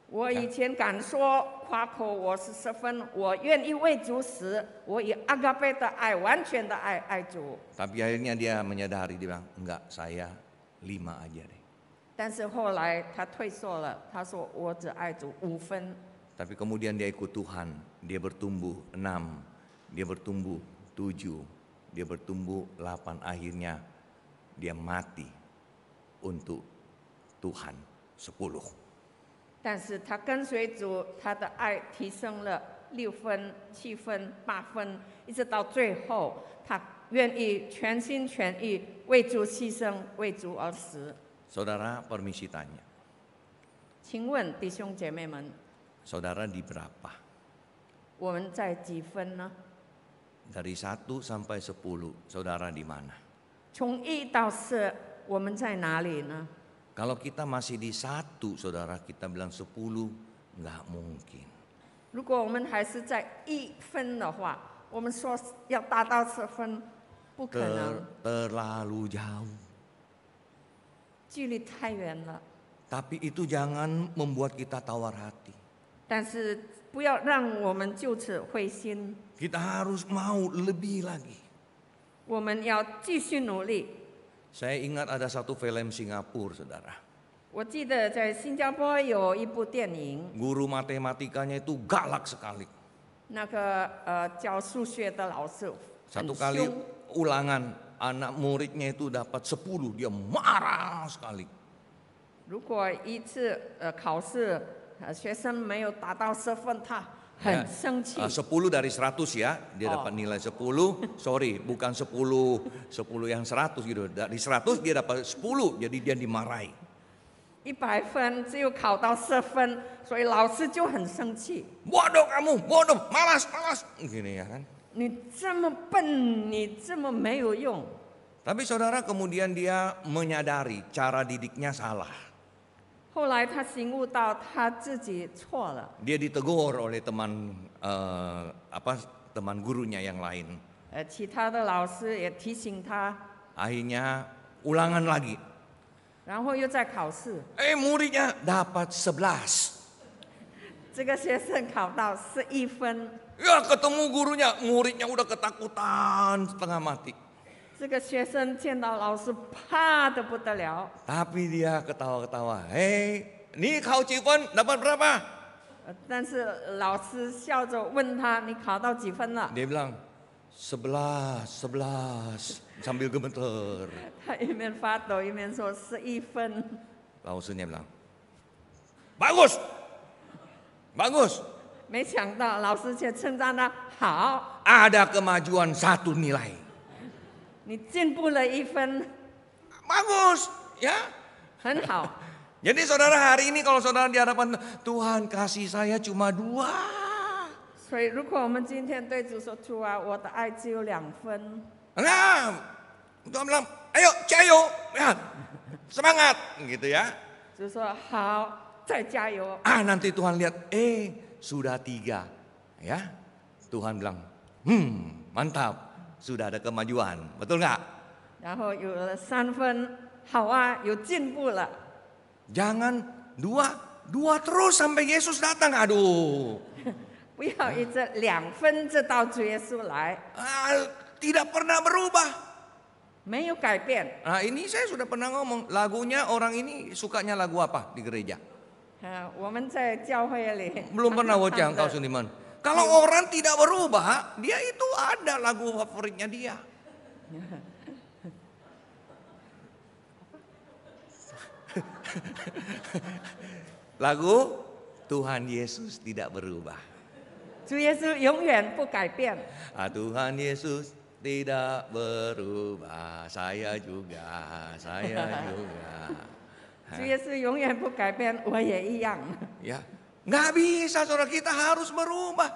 E: 我以前敢说夸口我是10分，我愿意为主死，我以阿嘎贝的爱，完全的爱爱主。
D: Tapi akhirnya dia menyadari, dia bilang enggak, saya 5 aja deh.
E: 但是后来他退缩了，他说我只爱主5分。
D: Tapi kemudian dia ikut Tuhan, dia bertumbuh 6, dia bertumbuh 7, dia bertumbuh 8, akhirnya dia mati untuk Tuhan 10.
E: 但是他跟随主，他的爱提升了6分、7分、8分，一直到最后，他愿意全心全意为主牺牲，为主而死。
D: Saudara, permisi tanya,
E: 请问弟兄姐妹们，
D: saudara di berapa?
E: 我们在几分呢？
D: Dari 1 sampai 10, saudara di mana?
E: 从1到10，我们在哪里呢？
D: Kalau kita masih di 1, saudara, kita bilang 10, nggak mungkin.
E: 如果我们还是在1分的话，我们说要达到10分，不可能，
D: Terlalu jauh.
E: 距离太远了。
D: Tapi itu jangan membuat kita tawar hati.
E: 但是不要让我们就此灰心，
D: Kita harus mau lebih lagi.
E: 我们要继续努力。
D: Saya ingat ada satu film Singapura, saudara.
E: 我记得在新加坡有一部电影，
D: Guru matematikanya itu galak sekali.
E: 那个教数学的老师
D: Satu
E: 很
D: kali
E: 凶。
D: ulangan anak muridnya itu dapat 10, dia marah sekali.
E: 如果一次考试学生没有达到10分，他很生气。
D: 10 dari 100 ya, dia dapat nilai 10, sorry bukan 10 yang 100 gitu, dari 100 dia dapat 10, jadi dia dimarahi.
E: 100分只有考到10分，所以老师就很生气。
D: Bodoh kamu, bodoh, malas, gini ya kan.
E: 你这么笨，你这么没有用。
D: Tapi saudara kemudian dia menyadari cara didiknya salah.
E: 后来他醒悟到他自己错了，
D: Dia ditegur oleh teman teman gurunya yang lain.
E: 其他的老师也提醒他，
D: Akhirnya ulangan lagi.
E: 然后又在考试。
D: Muridnya dapat 11.
E: 这个学生考到11分，
D: Ya ketemu gurunya, muridnya udah ketakutan setengah mati.
E: 这个学生见到老师怕得不得了，
D: Tapi dia ketawa-ketawa. Nih kau Cipen dapat berapa?
E: 但是老师笑着问他：“你考到几分了
D: Dia bilang 11 sambil gemeter. ？”
E: 他一面发抖一面说：“11分。
D: Langsungnya bilang, bagus.
E: 没想到老师却称赞他：“好，
D: Ada kemajuan 1 nilai.
E: 你进步了1分，
D: Bagus, ya.
E: 很好。”
D: Jadi saudara hari ini kalau saudara di hadapan Tuhan kasih saya cuma 2.
E: 所以，如果我们今天对主说：“主啊，我的爱只有2分。”
D: Nah, Tuhan bilang, ayo cayo, ya, semangat, gitu ya.
E: 主说：“好，再加油。”
D: Nanti Tuhan lihat, sudah 3, ya. Tuhan bilang, mantap, sudah ada kemajuan, betul nggak?
E: 然后有了3分，好啊，有进步了。
D: Jangan 2 terus sampai Yesus datang, aduh.
E: 不要一直2分，直到主耶稣来，
D: Tidak pernah berubah.
E: 没有改变。
D: Nah ini saya sudah pernah ngomong, lagunya orang ini sukanya lagu apa di gereja?
E: 我们在教会里
D: Belum pernah
E: 常
D: 我
E: 常
D: 讲
E: 唱
D: kau
E: 的
D: Suniman. Kalau orang tidak berubah, dia itu ada lagu favoritnya dia. Lagu Tuhan Yesus tidak berubah.
E: 主耶稣永远不改变。
D: Tuhan Yesus tidak berubah, saya juga.
E: 主耶稣永远不改变，我也一样。
D: Ya, nggak bisa saudara, kita harus berubah.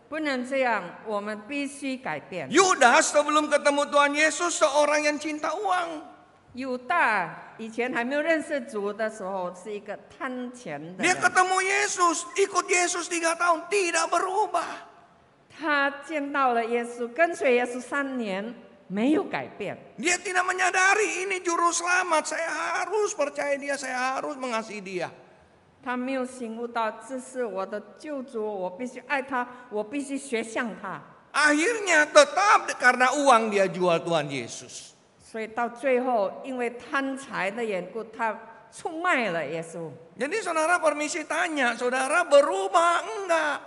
E: 不能这样，我们必须改变。
D: Yudas sebelum ketemu Tuhan Yesus seorang yang cinta uang.
E: 犹大以前还没有认识主的时候，是一个贪钱的
D: Dia
E: 人。
D: ketemu Yesus, ikut Yesus 3 tahun, tidak berubah.
E: 他见到了耶稣，跟随耶稣3年，没有改变。
D: Dia tidak menyadari ini juru selamat, saya harus percaya dia, saya harus mengasihi dia.
E: 他没有醒悟到，这是我的救主，我必须爱他，我必须学像他。
D: Akhirnya tetap karena uang dia jual Tuhan Yesus.
E: 所以到最后，因为贪财的缘故，他出卖了耶稣。
D: Jadi saudara permisi tanya, saudara berubah enggak?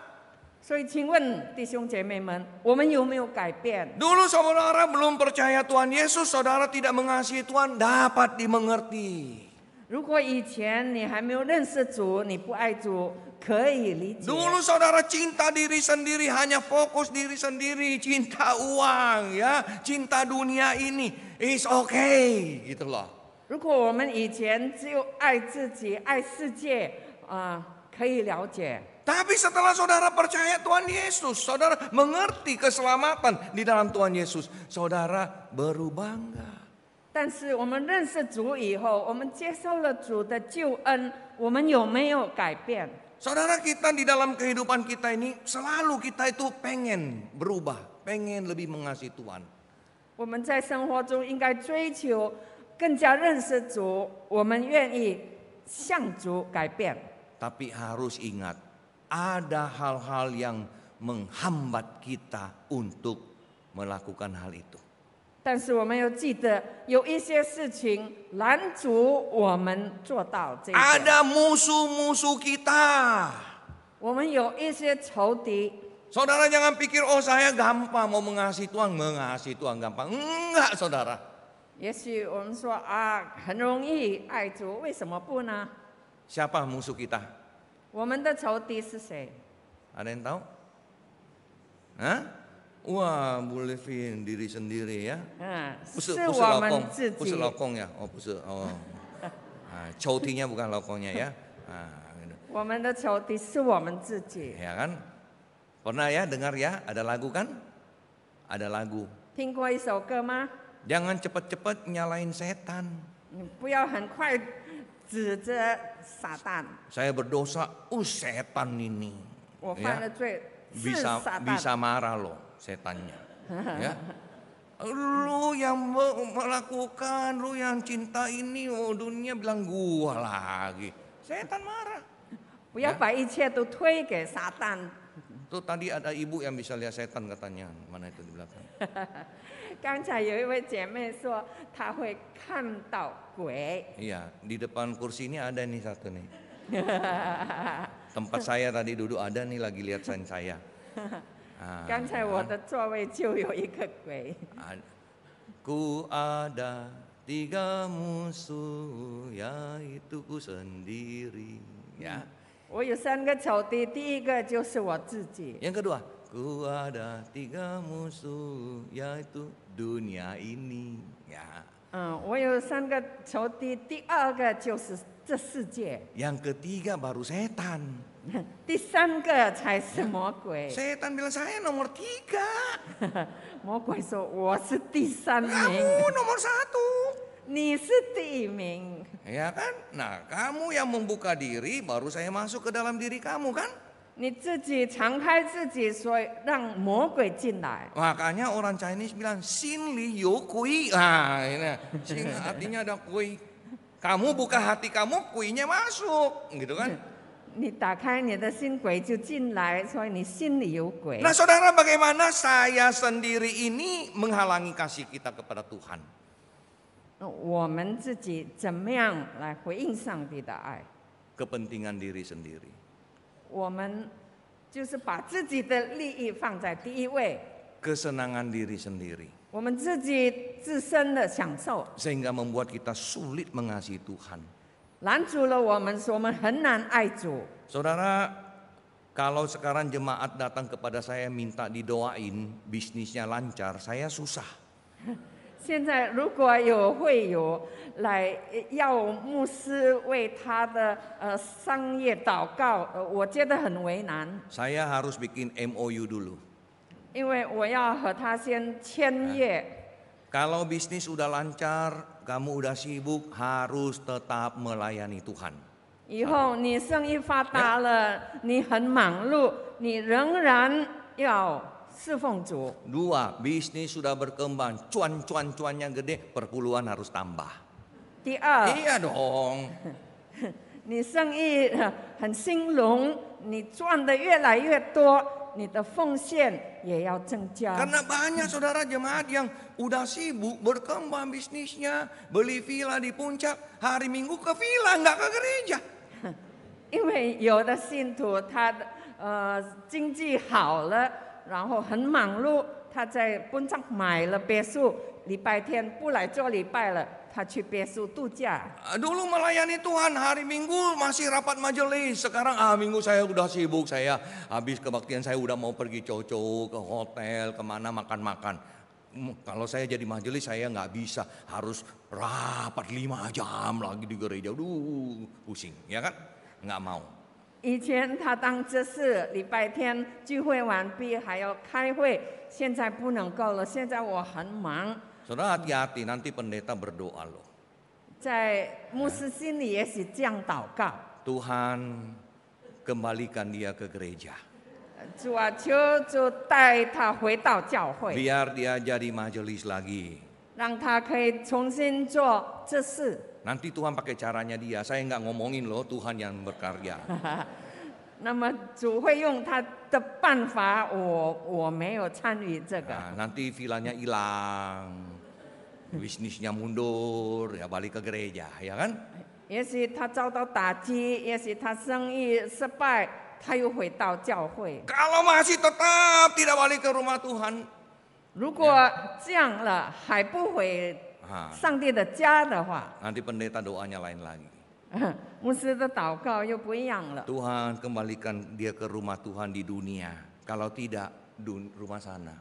E: 所以，请问弟兄姐妹们，我们有没有改变？
D: Dulu saudara belum percaya Tuhan Yesus, saudara tidak mengasihi Tuhan, dapat dimengerti.
E: 如果以前你还没有认识主，你不爱主，可以理解。
D: Dulu saudara cinta diri sendiri, hanya fokus diri sendiri, cinta uang ya, cinta dunia ini, is okay, gitu loh.
E: 如果我们以前只有爱自己、爱世界，可以了解。
D: Tapi setelah saudara percaya Tuhan Yesus, saudara mengerti keselamatan di dalam Tuhan Yesus, saudara berubah enggak?
E: 但是我们认识主以后，我们接受了主的救恩，我们有没有改变？
D: Saudara kita di dalam kehidupan kita ini selalu kita itu pengen berubah, pengen lebih mengasihi Tuhan.
E: 我们在生活中应该追求更加认识主，我们愿意向主改变。
D: Tapi harus ingat, ada hal-hal yang menghambat kita untuk melakukan hal itu.
E: 但是我们要记得，有一些事情拦阻我们做到这一点。
D: Ada musuh-musuh kita.
E: 我们有一些仇敌，
D: Saudara jangan pikir, oh saya gampang mau mengasihi Tuhan gampang. Enggak, saudara.
E: 也许我们说啊，很容易爱主，为什么不呢？
D: Siapa musuh kita?
E: 我们的仇敌是谁？
D: Ada yang tahu? Hah? Wah, Bu Levin diri sendiri ya.
E: 是
D: Pusu
E: 我们
D: lokong,
E: 自
D: pusu
E: 己。
D: lokong ya. Oh, pusu. Oh. Coutinya bukan lokongnya ya. Gitu.
E: 我们的仇敌是我们自己。
D: Ya kan? Pernah ya dengar ya? Ada lagu kan? Ada lagu.
E: 听过一首歌吗？
D: Jangan cepat-cepat nyalain setan.
E: 你不要很快指着撒旦。
D: Saya berdosa, setan ini.
E: 我犯了罪，是
D: Bisa
E: 撒旦。
D: bisa marah loh setannya. Ya. Lu yang melakukan, lu yang cinta ini, dunia bilang gua lagi. Setan marah.
E: 不要把一切都推给撒旦。
D: Tuh tadi ada ibu yang bisa lihat setan katanya. Mana itu di belakang?
E: 刚才有一位姐妹说她会看到鬼。
D: Iya, di depan kursi ini ada nih satu nih. Tempat saya tadi duduk ada nih lagi lihat saya.
E: 刚才我的座位就有一个鬼。
D: Ku ada 3 musuh, yaitu ku sendiri. Ya.
E: 我有3个仇敌，第一个就是我自己。
D: Yang kedua, ku ada 3 musuh, yaitu dunia ini. Ya.
E: 我有3个仇敌，第二个就是这世界，
D: Yang ketiga baru setan.
E: 第3个才是魔鬼。
D: Setan bilang saya nomor 3.
E: 魔鬼说我是第3名，
D: Kamu nomor 1.
E: 你是第1名。
D: Ya kan? Nah, kamu yang membuka diri, baru saya masuk ke dalam diri kamu kan?
E: 你自己敞开自己，所以让魔鬼进来。
D: Makanya orang Chinese bilang sin li yu kui. Nah, ini sin artinya ada kui. Kamu buka hati kamu, kuinya masuk, gitu kan?
E: 你打开你的心，鬼就进来，所以你心里有鬼。
D: Nah, saudara, bagaimana saya sendiri ini menghalangi kasih kita kepada Tuhan?
E: 我们自己怎么样来回应上帝的爱？
D: Kepentingan diri sendiri.
E: 我们就是把自己的利益放在第一位，
D: Kesenangan diri sendiri.
E: 我们自己自身的享受，
D: Sehingga membuat kita sulit mengasihi Tuhan.
E: 拦阻了我们，使我们很难爱主。
D: Saudara, kalau sekarang jemaat datang kepada saya minta didoain bisnisnya lancar, saya susah.
E: 现在如果有会友来要牧师为他的商业祷告，我觉得很为难，
D: Saya harus bikin MOU dulu.
E: 因为我要和他先签约。
D: Kalau bisnis udah lancar, kamu udah sibuk, harus tetap melayani Tuhan.
E: 以后你生意发达了，你很忙碌，你仍然要侍奉主。
D: 2, bisnis sudah berkembang, cuan-cuan-cuannya gede, perpuluhan harus tambah.
E: 第二，
D: Iya dong.
E: 你生意很兴隆，你赚的越来越多，你的奉献也要增加。
D: Karena banyak saudara jemaat yang udah sibuk berkembang bisnisnya, beli villa di puncak, hari Minggu ke villa, nggak ke gereja.
E: 因为有的信徒他经济好了，然后很忙碌，他在本场买了别墅，礼拜天不来做礼拜了，他去别墅度假。
D: Dulu melayani Tuhan, hari Minggu masih rapat majelis. Sekarang Minggu saya udah sibuk, saya habis kebaktian saya udah mau pergi coco ke hotel, kemana makan-makan. Kalau saya jadi majelis saya nggak bisa, harus rapat 5 jam lagi di gereja. Aduh, pusing, ya kan? Nggak mau.
E: 以前他当这是礼拜天聚会完毕还要开会，现在不能够了，现在我很忙。
D: Saudara hati-hati, nanti pendeta berdoa loh.
E: 在牧师心里也是这样祷告。
D: Tuhan kembalikan dia ke gereja.
E: 主啊，求主带他回到教会，
D: Biar dia jadi majelis lagi.
E: 让他可以重新做这事。
D: Nanti Tuhan pakai caranya dia. Saya nggak ngomongin loh, Tuhan yang berkarya.
E: 那么主会用他的办法，我没有参与这个。
D: Nah, nanti villanya hilang, bisnisnya mundur, ya balik ke gereja, ya kan?
E: 也许他遭到打击，也许他生意失败，他又回到教会。
D: Kalau masih tetap tidak balik ke rumah Tuhan,
E: 如果这样了还不回
D: ah,
E: 上帝的家的话，
D: nanti pendeta doanya lain lagi.
E: 牧师的祷告又不一样了。
D: Tuhan kembalikan dia ke rumah Tuhan di dunia. Kalau tidak, rumah sana.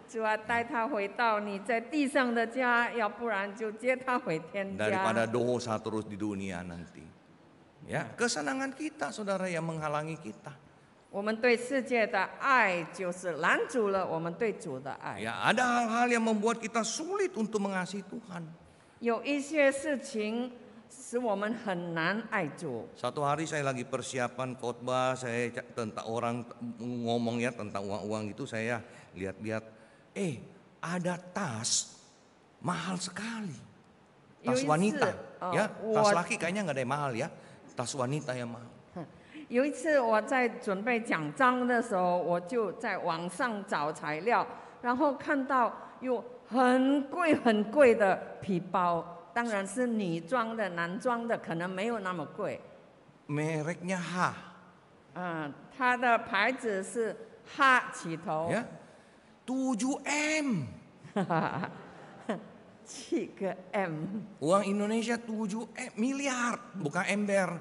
E: 主啊，带他回到你在地上的家，要不然就接他回天
D: Daripada
E: 家。
D: dosa terus di dunia nanti. Ya, kesenangan kita saudara yang menghalangi kita.
E: 我们对世界的爱就是拦阻了我们对主的爱。
D: Ya, ada hal-hal yang membuat kita sulit untuk mengasihi Tuhan.
E: 有一些事情使我们很难爱主。
D: Satu hari saya lagi persiapan khotbah, saya tentang orang ngomong ya tentang uang-uang itu, saya lihat-lihat, ada tas mahal sekali, tas wanita, ya, tas laki kayaknya nggak ada yang mahal ya, tas wanita yang mahal.
E: 有一次我在准备讲章的时候，我就在网上找材料，然后看到有很贵很贵的皮包，当然是女装的、男装的可能没有那么贵。
D: Mereknya H,
E: 它的牌子是哈起头，
D: ya, 7M,
E: 7个 M，
D: uang Indonesia 7 miliar, bukan ember.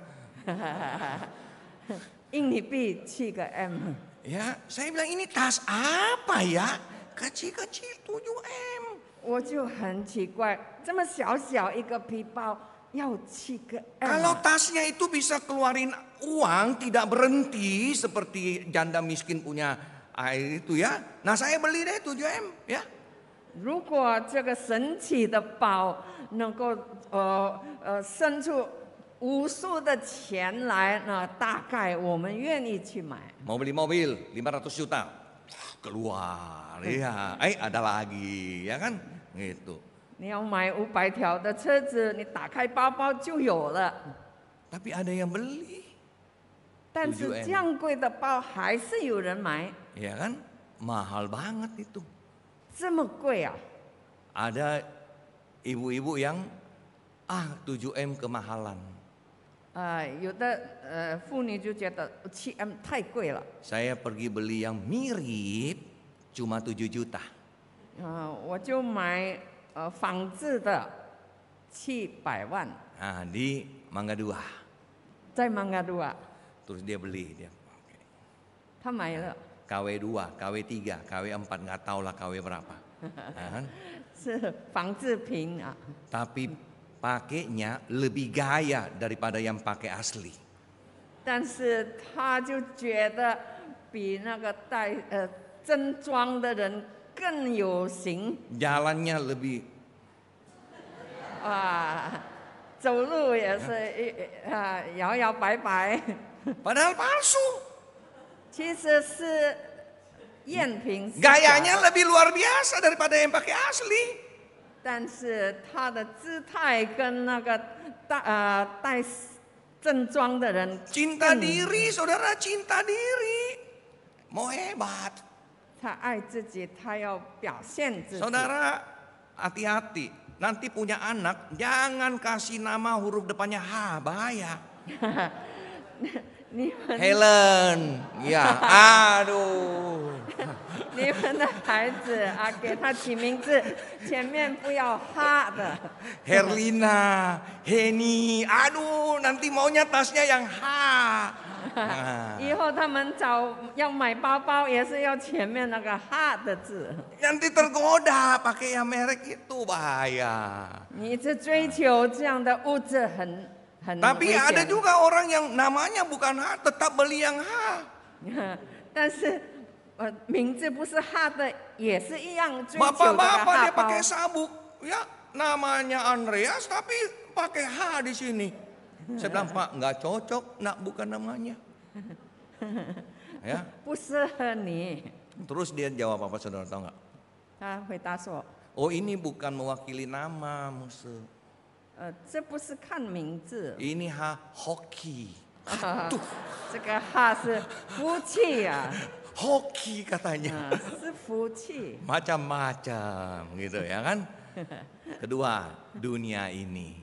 E: 印尼币7个 M。
D: Ya, saya bilang ini tas apa ya? Kecil-kecil 7M.
E: 我就很奇怪，这么小小一个皮包要7个 M。
D: Kalau tasnya itu bisa keluarin uang tidak berhenti seperti janda miskin punya air itu ya. Nah saya beli deh 7M ya.
E: 如果这个神奇的包能够生出无数的钱来，那大概我们愿意去买。
D: Mau beli mobil 500 juta. Keluar ya. Ada lagi ya kan? Gitu.
E: 你要买500条的车子，你打开包包就有了。
D: Tapi ada yang beli.
E: 但是
D: 7M
E: 这样贵的包还是有人买，
D: Ya kan? Mahal banget itu.
E: 这么贵啊！
D: Ada ibu-ibu yang 7M kemahalan.
E: 有的妇女就觉得7M 太贵了，
D: Saya pergi beli yang mirip cuma 7 juta.
E: 我就买仿制的700万，
D: Nah, di Mangga 2.
E: 在芒嘎杜啊，
D: Terus dia beli dia. Oke.
E: 他买了，
D: KW 2, KW 3, KW 4 nggak tahu lah KW berapa. Nah, kan?
E: 是仿制品啊。
D: Tapi pakainya lebih gaya daripada yang pakai asli.
E: 但是他就觉得比那个真装的人更有型
D: Jalannya lebih
E: 啊，走路也是摇摇摆摆，
D: padahal palsu.
E: 其实是赝品，是假的
D: Gayanya lebih luar biasa daripada yang pakai asli.
E: 但是他的姿态跟那个带正装的人
D: Cinta diri, saudara, cinta diri. Mau hebat.
E: 他爱自己，他要表现自己。
D: Saudara, hati-hati. Nanti punya anak, jangan kasih nama huruf depannya H, bahaya.
E: 你们
D: Helen, ya, aduh.
E: 你们的孩子给他起名字，前面不要哈的。
D: Herlina, Heni, aduh, nanti maunya tasnya yang H. Nah,
E: 以后他们要买包包，也是要前面那个哈的字。
D: nanti tergoda pakai yang merek itu, bahaya.
E: 你一直追求这样的物质很
D: Tapi
E: 危
D: ada
E: 险。
D: juga orang yang namanya bukan H, tetap beli yang H.
E: 但是名字不是哈的，也是一样追求这个
D: Bapak-bapak
E: 哈
D: dia
E: 包。
D: pakai sabuk, ya namanya Andreas tapi pakai H di sini. Saya bilang Pak nggak cocok, nak bukan namanya. Ya,
E: 不适合你。
D: terus dia jawab apa saudara tahu nggak?
E: 他回答说
D: Oh ini bukan mewakili nama musuh,
E: 这不是看名字，
D: ini H hoki,
E: 这个哈是福气呀、
D: hoki katanya.
E: 是福气。
D: Macam-macam gitu ya kan. Kedua, dunia ini.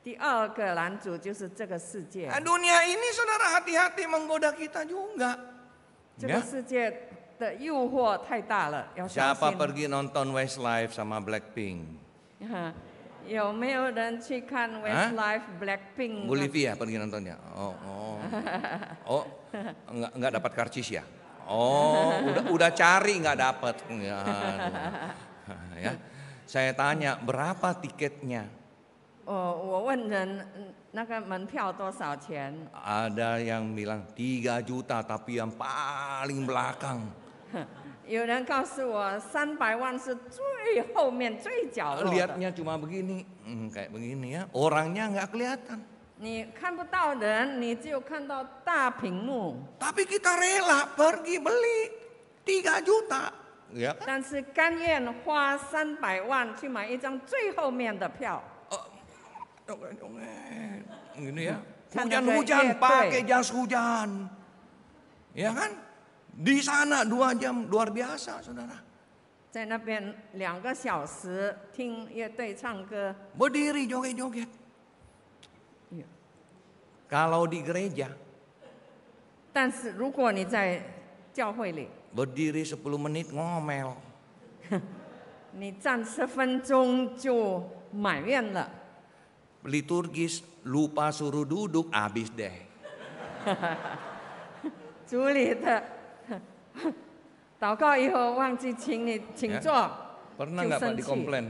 E: 第二个拦阻就是这个世界，
D: Dunia ini saudara hati-hati menggoda kita juga.
E: 这个
D: Ya.
E: 世界的诱惑太大了，要小
D: Siapa
E: 心。
D: pergi nonton Westlife sama Blackpink?
E: 有没有人去看 Westlife Blackpink？
D: Bolivia pergi nontonnya. Oh, enggak dapat karcis ya? Oh, udah cari nggak dapat. Ya, ya. Saya tanya berapa tiketnya?
E: 我问人那个门票多少钱？
D: Ada yang bilang 3 juta tapi yang paling belakang.
E: 有人告诉我300万是最后面最角落的，
D: Lihatnya cuma begini, kayak begini ya. Orangnya nggak kelihatan.
E: 你看不到人，你只有看到大屏幕。
D: Tapi kita rela pergi beli 3 juta. Ya kan?
E: 但是甘愿花300万去买一张最后面的票，
D: Gini ya.
E: Kan
D: Hujan-hujan
E: ada
D: pakai jas hujan. Ya kan? Di sana 2 jam luar biasa, saudara.
E: 在那边2个小时听乐队唱歌。
D: Berdiri joget-joget.
E: Iya.
D: Kalau di gereja
E: 但是如果你在教会里，
D: berdiri 10 menit ngomel.
E: 你站10分钟就埋怨了。
D: Liturgis lupa suruh duduk, habis deh.
E: 主里的祷告以后忘记请你请坐，
D: Pernah
E: 就
D: nggak Pak
E: 生气。
D: dikomplain?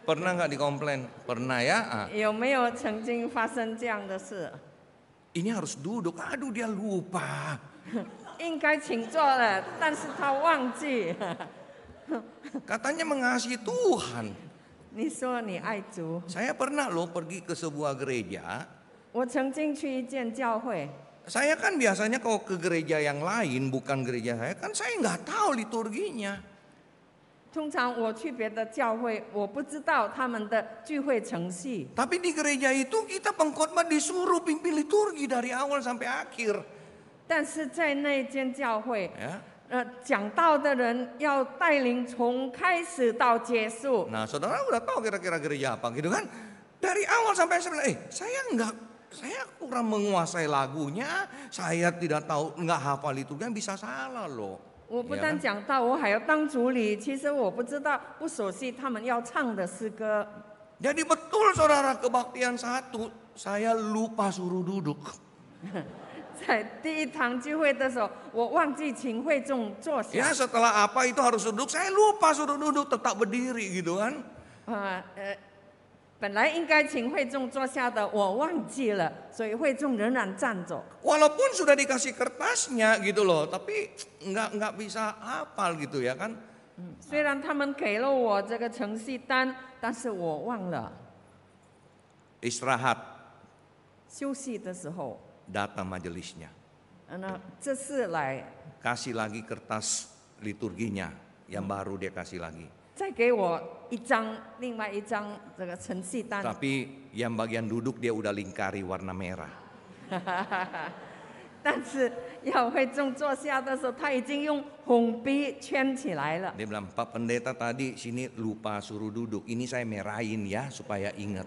D: Pernah nggak dikomplain? Pernah ya.
E: 有没有曾经发生这样的事？
D: Ini harus duduk. Aduh dia lupa.
E: 应该请坐了，但是他忘记。
D: Katanya mengasihi Tuhan.
E: 你说你爱主，
D: Saya pernah loh pergi ke sebuah gereja.
E: 我曾经去一间教会，
D: Saya kan biasanya kalau ke gereja yang lain, bukan gereja saya, kan saya nggak tahu liturginya.
E: 通常我去别的教会，我不知道他们的聚会程序。
D: Tapi di gereja itu kita pengkhotbah disuruh pimpin liturgi dari awal sampai akhir.
E: 但是在那间教会，
D: Ya.
E: 讲道的人要带领从开始到结束。
D: Nah saudara udah tahu kira-kira gereja apa gitu kan. Dari awal sampai sebenarnya, saya kurang menguasai lagunya, saya tidak tahu, nggak hafal liturginya bisa salah loh.
E: 我不
D: Ya
E: 但
D: kan?
E: 讲道，我还要当主理。其实我不知道，不熟悉他们要唱的诗歌。
D: Jadi betul saudara kebaktian 1, saya lupa suruh duduk.
E: 在第一堂聚会的时候，我忘记请会众坐
D: Ya
E: 下。
D: setelah apa itu harus duduk, saya lupa suruh duduk, tetap berdiri gitu kan.
E: 本来应该请会众坐下的，我忘记了，所以会众仍然站着。
D: Walaupun sudah dikasih kertasnya gitu loh, tapi nggak bisa hafal gitu ya kan.
E: 虽然他们给了我这个程序单，但是我忘了。
D: Istirahat,
E: 休息的时候，
D: datang majelisnya.
E: 那这次来
D: Kasih lagi kertas liturginya, yang baru dia kasih lagi.
E: 再给我一张，另外一张这个程序单。
D: Tapi yang bagian duduk dia udah lingkari warna merah.
E: 但是要会众坐下的时候，他已经用红笔圈起来了。
D: Dia bilang, Pak Pendeta tadi sini lupa suruh duduk. Ini saya merahin ya supaya ingat.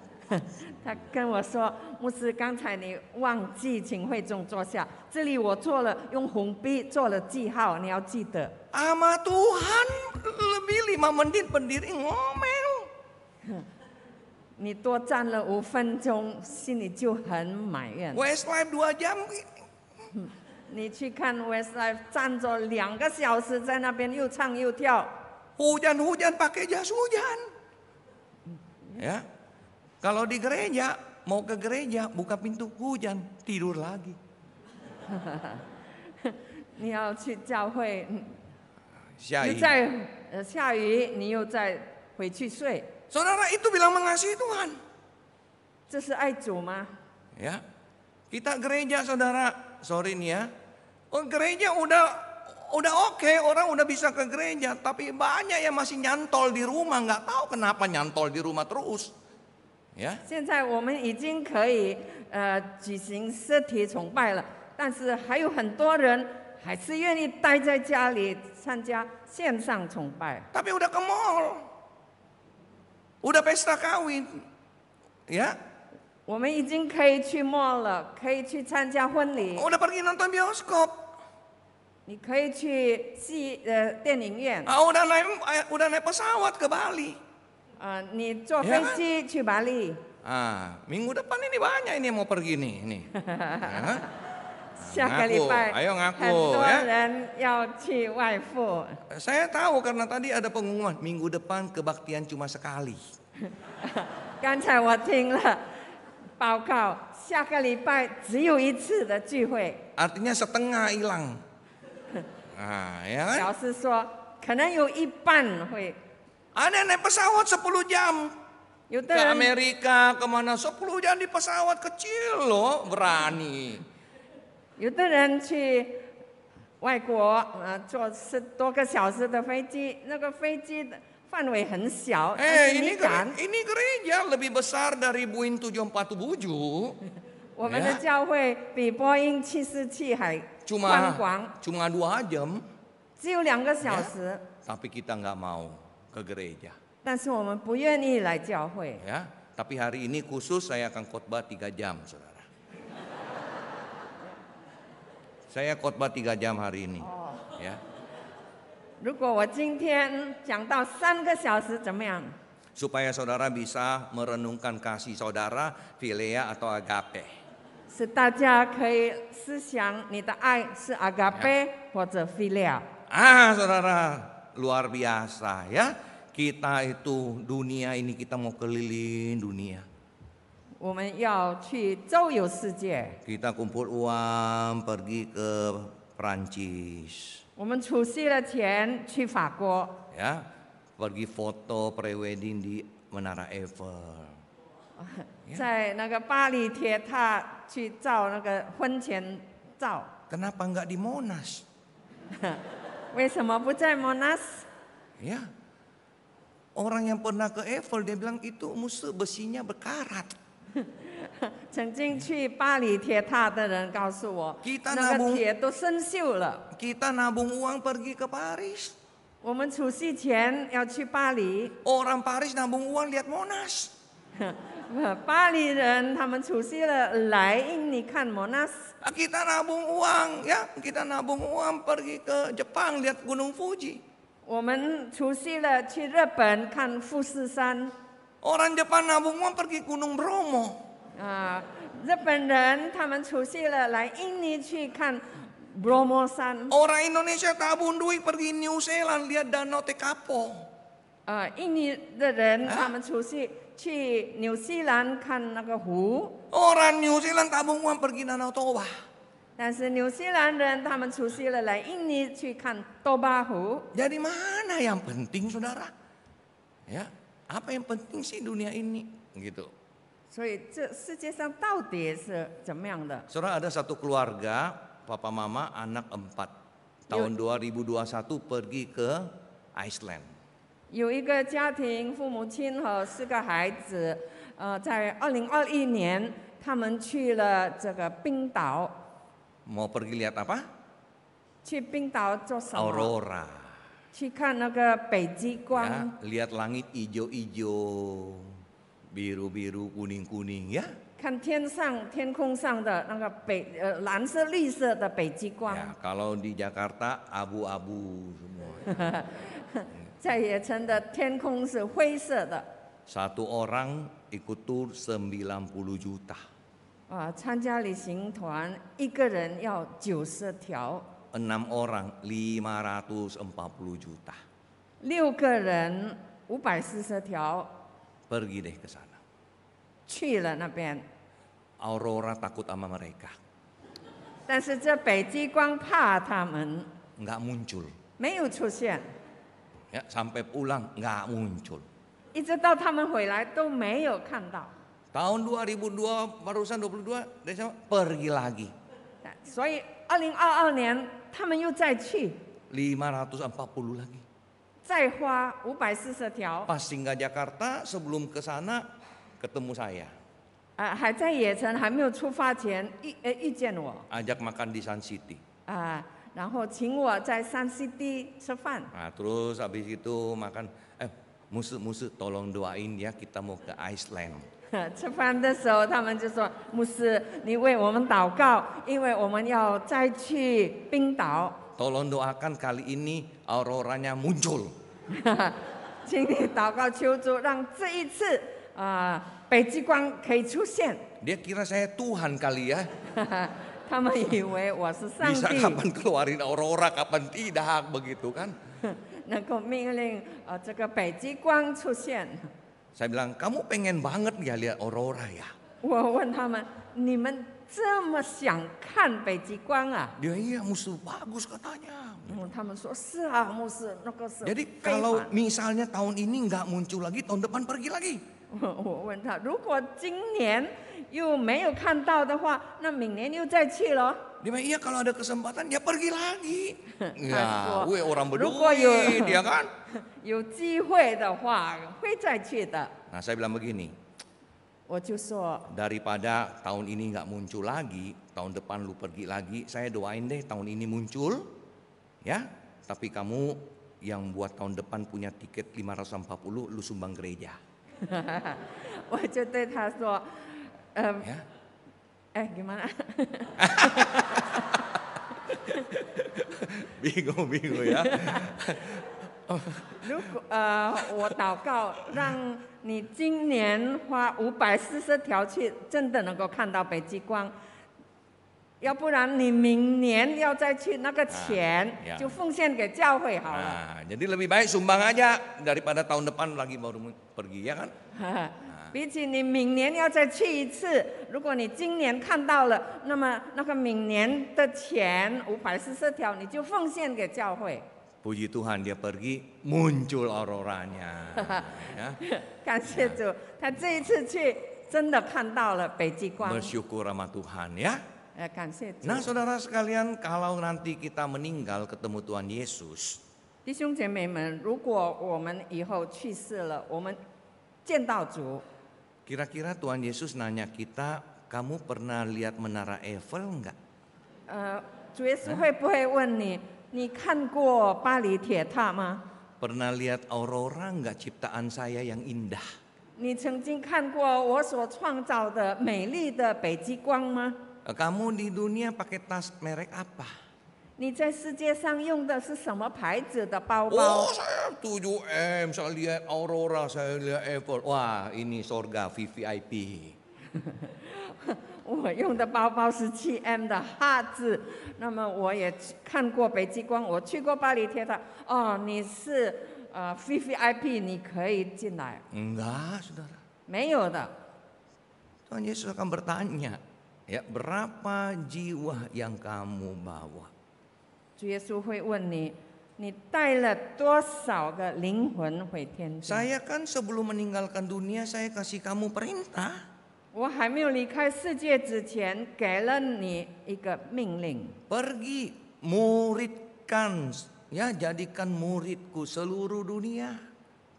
E: 他跟我说：“牧师，刚才你忘记请会众坐下，这里我做了用红笔做了记号，你要记得。
D: Ama Tuhan lebih 5 menit berdiri ngomel.
E: 你多站了5分钟，心里就很埋怨。
D: Westlife 2 jam.
E: 你去看 Westlife 站着2个小时，在那边又唱又跳。
D: Hujan-hujan pakai jas hujan. Ya. Kalau di gereja, mau ke gereja, buka pintu hujan, tidur lagi.
E: 你要去教会，
D: Syai.
E: 又在下雨，你又再回去睡，
D: Saudara itu bilang mengasihi Tuhan.
E: 这是爱主吗？
D: Ya. Kita gereja saudara, sorry nih ya. Oh, gereja udah oke, orang udah bisa ke gereja, tapi banyak yang masih nyantol di rumah, nggak tahu kenapa nyantol di rumah terus. Ya.
E: 现在我们已经可以举行实体崇拜了，但是还有很多人还是愿意待在家里参加线上崇拜。
D: Tapi udah ke mall. Udah pesta kawin. Ya.
E: 我们已经可以去 mall 了，可以去参加婚礼，
D: udah pergi nonton bioskop,
E: 你可以去电影院，
D: udah naik pesawat ke Bali.
E: 你坐飞机去巴黎。
D: Minggu depan ini banyak ini yang mau pergi nih.
E: 下个礼拜
D: Ayo ngaku,
E: 很多
D: ya.
E: 人要去外赴。
D: Saya tahu karena tadi ada pengumuman minggu depan kebaktian cuma sekali.
E: 刚才我听了报告，下个礼拜只有一次的聚会。
D: Artinya setengah hilang. Ya kan?
E: 表示说可能有一半会，
D: Ada yang naik pesawat 10 jam
E: 有的
D: ke
E: 人
D: Amerika kemana 10 jam di pesawat kecil loh berani.
E: 有的人去外国坐10多个小时的飞机，那个飞机的范围很小，但是你敢？
D: ini gereja lebih besar dari Boeing 747.
E: 我们的教会比波音747还宽广，
D: Cuma 2 jam.
E: 只有2个小时，
D: Tapi kita nggak mau ke gereja.
E: 但是我们不愿意来教会。
D: Ya, tapi hari ini khusus saya akan khotbah 3 jam, saudara. Saya khotbah 3 jam hari ini. Ya.
E: 如果我今天讲到3个小时怎么样？
D: Supaya saudara bisa merenungkan kasih saudara, Philea atau agape.
E: 是大家可以思想你的爱是阿嘎贝或者philia。
D: Saudara, luar biasa ya. Kita itu dunia ini kita mau keliling dunia.
E: 我们要去周游世界。
D: Kita kumpul uang pergi ke Prancis.
E: 我们储蓄了钱去法国，
D: Ya, pergi foto pre-wedding di Menara Eiffel.
E: 在那个巴黎铁塔去照那个婚前照。
D: Kenapa nggak di Monas?
E: 为什么不在 Monas？
D: Ya, orang yang pernah ke Eiffel dia bilang itu musuh besinya berkarat.
E: 曾经去巴黎铁塔的人告诉我，
D: Kita
E: 那个
D: nabung
E: 铁都生锈了。
D: Kita nabung uang pergi ke Paris.
E: 我们储蓄钱要去巴黎，
D: Orang Paris nabung uang lihat Monas.
E: 巴黎人他们储蓄了来印尼看 Monas。
D: Kita nabung uang ya, kita nabung uang pergi ke Jepang lihat Gunung Fuji.
E: 我们储蓄了去日本看富士山。
D: Orang Jepang nabung uang pergi Gunung Bromo.
E: 日本人他们储蓄了来印尼去看 Bromo 山。
D: Orang Indonesia tabung duit pergi New Zealand lihat Danau Tekapo.
E: 印尼的人他们储蓄去纽西兰看那个湖。
D: Orang New Zealand tabung uang pergi Danau Toba.
E: 但是纽西兰人他们储蓄了来印尼去看多巴湖。
D: Jadi mana yang penting saudara? Ya, apa yang penting sih dunia ini? Gitu.
E: 所以这世界上到底是怎么样的？
D: Saudara ada satu keluarga, papa mama, anak 4. Tahun 2021 pergi ke Iceland.
E: 有一个家庭，父母亲和4个孩子，在2021年，他们去了这个冰岛。
D: Mau pergi lihat apa?
E: 去冰岛做什么？
D: Aurora.
E: 去看那个北极光。
D: Ya, lihat langit hijau-hijau, biru-biru, kuning-kuning ya.
E: 看天空上的那个蓝色、绿色的北极光。
D: Ya, kalau di Jakarta abu-abu semua.
E: 在野城的天空是灰色的。
D: Satu orang ikut tur 90 juta.
E: 参加旅行团一个人要90条。
D: 6 orang 540 juta.
E: 6个人540条。
D: Pergi deh ke sana.
E: 去了那边。
D: Aurora takut sama mereka.
E: 但是这北极光怕他们
D: Nggak muncul.
E: 没有出现，
D: Ya, sampai pulang nggak muncul.
E: 一直到他们回来都没有看到。
D: Tahun 2002 barusan 22 Desember pergi lagi.
E: 所以2022年他们又再去，
D: 540 lagi.
E: 再花540条。
D: Pas singgah Jakarta sebelum ke sana ketemu saya.
E: 还在野城还没有出发前遇见我。
D: Ajak makan di Sun City.
E: 然后请我在Sun City吃饭。
D: Nah, terus habis itu makan musuh-musuh tolong doain ya, kita mau ke Iceland.
E: 吃饭的时候，他们就说：“牧师，你为我们祷告，因为我们要再去冰岛。
D: Tolong doakan kali ini auroranya muncul.
E: 请你祷告求主，让这一次北极光可以出现。
D: Dia kira saya Tuhan kali ya.
E: 他们以为我是上
D: Bisa
E: 帝，
D: kapan keluarin aurora, kapan tidak, begitu kan.
E: 能够命令这个北极光出现。
D: Saya bilang, kamu pengen banget ya lihat aurora ya?
E: 我问他们：你们这么想看北极光啊？
D: Dia iya musuh bagus katanya.
E: 他们说：是啊，牧师，那个是
D: Jadi
E: 非
D: kalau
E: 凡。
D: misalnya tahun ini nggak muncul lagi, tahun depan pergi lagi.
E: 我问他：如果今年又没有看到的话，那明年又再去了。
D: Dia bilang, iya kalau ada kesempatan ya pergi lagi. Ya,
E: Aswa.
D: weh orang
E: Ruko
D: berduit,
E: yuk.
D: ya kan?
E: 有机会的话会再去的。
D: Nah saya bilang begini,
E: 我就说，
D: daripada tahun ini nggak muncul lagi, tahun depan lu pergi lagi, saya doain deh tahun ini muncul, ya. Tapi kamu yang buat tahun depan punya tiket 540, lu sumbang gereja.
E: 我就对他说，
D: Ya.
E: gimana？
D: Bingung ya.
E: 如果我祷告，让你今年花540条去，真的能够看到北极光。要不然你明年要再去，那个钱
D: 呀
E: 就奉献给教会好了。
D: Nah, jadi lebih baik sumbang aja daripada tahun depan lagi baru pergi, ya kan?
E: 比起你明年要再去一次，如果你今年看到了，那么那个明年的钱540条，你就奉献给教会。
D: Puji Tuhan dia pergi, muncul auroranya. Ya.
E: 感谢主，他这一次去真的看到了北极光。
D: Bersyukur sama Tuhan ya.
E: 感谢主。
D: Nah saudara sekalian, kalau nanti kita meninggal ketemu Tuhan Yesus,
E: 弟兄姐妹们，如果我们以后去世了，我们见到主，
D: kira-kira Tuhan Yesus nanya kita, kamu pernah lihat menara Eiffel enggak?
E: 主耶稣会不会问你，你看过巴黎铁塔吗？
D: Pernah lihat aurora enggak ciptaan saya yang indah?
E: 你曾经看过我所创造的美丽的北极光吗？
D: Kamu di dunia pakai tas merek apa?
E: 你在世界上用的是什么牌子的包
D: Oh
E: 包？
D: saya 7M, saya lihat aurora, saya lihat Eiffel. Wah ini sorga VVIP.
E: 我用的包包是7M 的哈字，那么我也看过北极光，我去过巴黎铁塔。哦，你是VVIP， 你可以进来。
D: Enggak saudara.
E: 没有的，
D: Tuhan Yesus akan bertanya, ya berapa jiwa yang kamu bawa?
E: 主耶稣会问你，你带了多少个灵魂回天家？
D: Saya kan sebelum meninggalkan dunia saya kasih kamu perintah.
E: 我还没有离开世界之前，给了你一个命令，
D: Pergi muridkan, ya jadikan muridku seluruh dunia.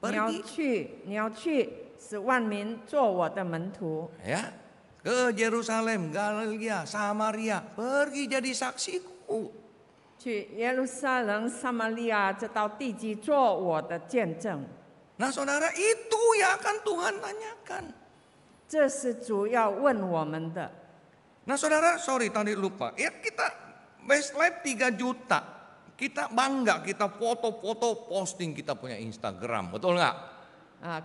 E: 你要
D: Pergi
E: 去，你要去，使万民做我的门徒。
D: ya ke Yerusalem, Galilea, Samaria. Pergi jadi saksiku.
E: 去耶路撒冷、撒玛利亚这到地极做我的见证，
D: Nah saudara itu yang akan Tuhan tanyakan.
E: 这是主要问我们的。
D: Nah saudara, sorry tadi lupa. Ya kita Westlife 3 juta. Kita bangga, kita foto-foto posting, kita punya Instagram, betul nggak?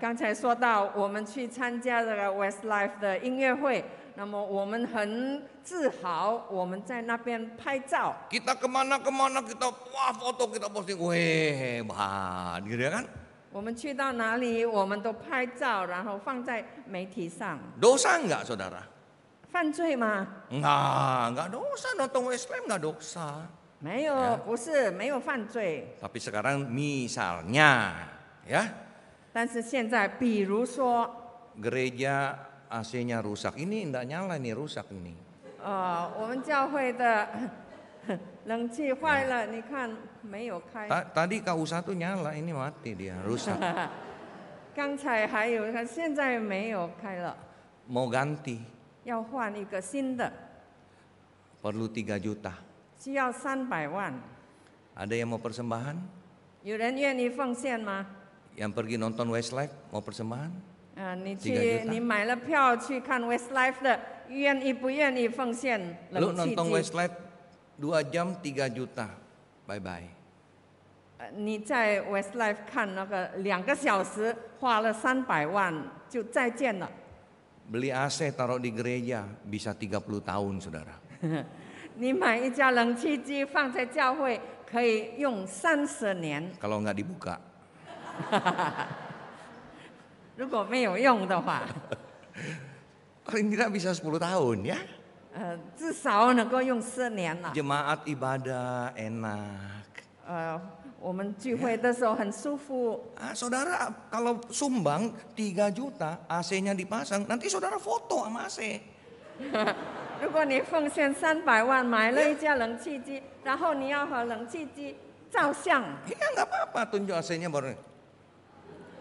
E: 刚才说到我们去参加这个 Westlife 的音乐会，那么我们很自豪，我们在那边拍照。
D: Kita kemana-kemana kita wah foto kita posting, weh hebat, gitu ya kan?
E: 我们去到哪里，我们都拍照，然后放在媒体上。
D: Dosa nggak saudara?
E: 犯罪吗？
D: Nggak dosa, nonton Westlife nggak dosa.
E: 没有，不是没有犯罪。
D: Tapi sekarang misalnya, ya
E: 但是现在，比如说，
D: gereja AC-nya rusak, ini nggak nyala nih rusak ini.
E: 我们教会的冷气坏了，你看没有开。
D: Tadi KU1 nyala, ini mati dia, rusak.
E: 刚才还有，现在没有开了，
D: Mau ganti,
E: 要换一个新的，
D: perlu 3 juta.
E: 需要300万。
D: Ada yang mau persembahan?
E: 有人愿意奉献吗？
D: Yang pergi nonton Westlife mau persembahan?
E: 你
D: 3
E: 去
D: juta
E: 你买了票去看 Westlife 的，愿意不愿意奉献
D: Lu
E: 冷气
D: nonton
E: 机？
D: Westlife 2 jam 3 juta. Bye bye.
E: 你在 Westlife 看那个2个小时，花了300万，就再见了。
D: Beli AC taruh di gereja bisa 30 tahun, saudara.
E: 你买一架冷气机放在教会，可以用30年。
D: Kalau nggak dibuka.
E: 如果没有用的话，
D: Paling tidak bisa 10 tahun ya.
E: 至少能够用10年了。
D: Jemaat ibadah enak.
E: 我们聚会的时候很舒服。
D: Saudara kalau sumbang 3 juta AC-nya dipasang, nanti saudara foto sama AC.
E: 如果你奉献300万买了一架冷气机，然后你要和冷气机照相，
D: Ya nggak apa-apa, tunjuk AC-nya baru.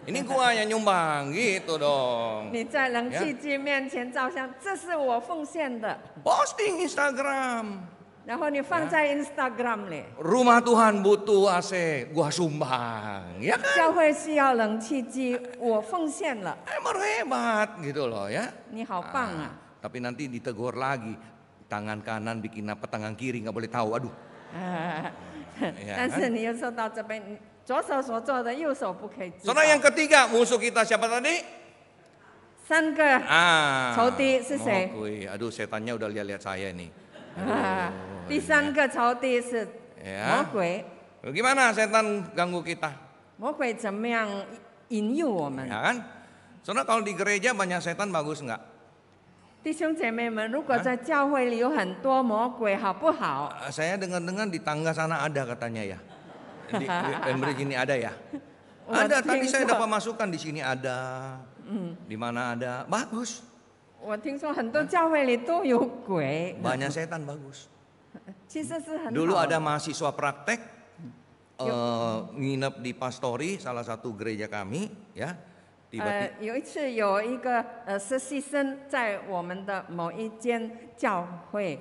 D: Ini gua yang nyumbang gitu dong.
E: 你在冷气机面前照相，这是我奉献的。
D: Posting Instagram.
E: 然后你放在 Instagram 里，
D: Rumah Tuhan butuh AC, gua sumbang, ya kan?
E: 教会需要冷气机，我奉献了。
D: Baru hebat gitu loh ya.
E: 你好棒啊！
D: Tapi nanti ditegur lagi, tangan kanan bikin apa, tangan kiri nggak boleh tahu. Aduh.
E: 但是你又说到这边，左手所做的，右手不可以知道。
D: Saudara yang ketiga, musuh kita siapa tadi?
E: 3个 仇敌是谁？
D: Aduh, setannya udah lihat saya nih.
E: 第3个仇敌是
D: Ya.
E: 魔鬼。
D: Gimana setan ganggu kita?
E: 魔鬼怎么样引诱我们？
D: Ya kan? Saudara kalau di gereja banyak setan bagus nggak?
E: 弟兄姐妹们，如果在教会里有很多魔鬼，好不好？
D: Saya dengar-dengar di tangga sana ada katanya ya. Di Cambridge ini ada ya. Ada, tadi saya dapat masukan di sini ada. Di mana ada, bagus.
E: 我听说很多教会里都有鬼，
D: Banyak setan bagus.
E: 其实是很
D: Dulu
E: 好
D: ada
E: 的。
D: mahasiswa praktek nginep di Pastori, salah satu gereja kami, ya. Tiba-tiba
E: 有一次有一个实习生在我们的某一间教会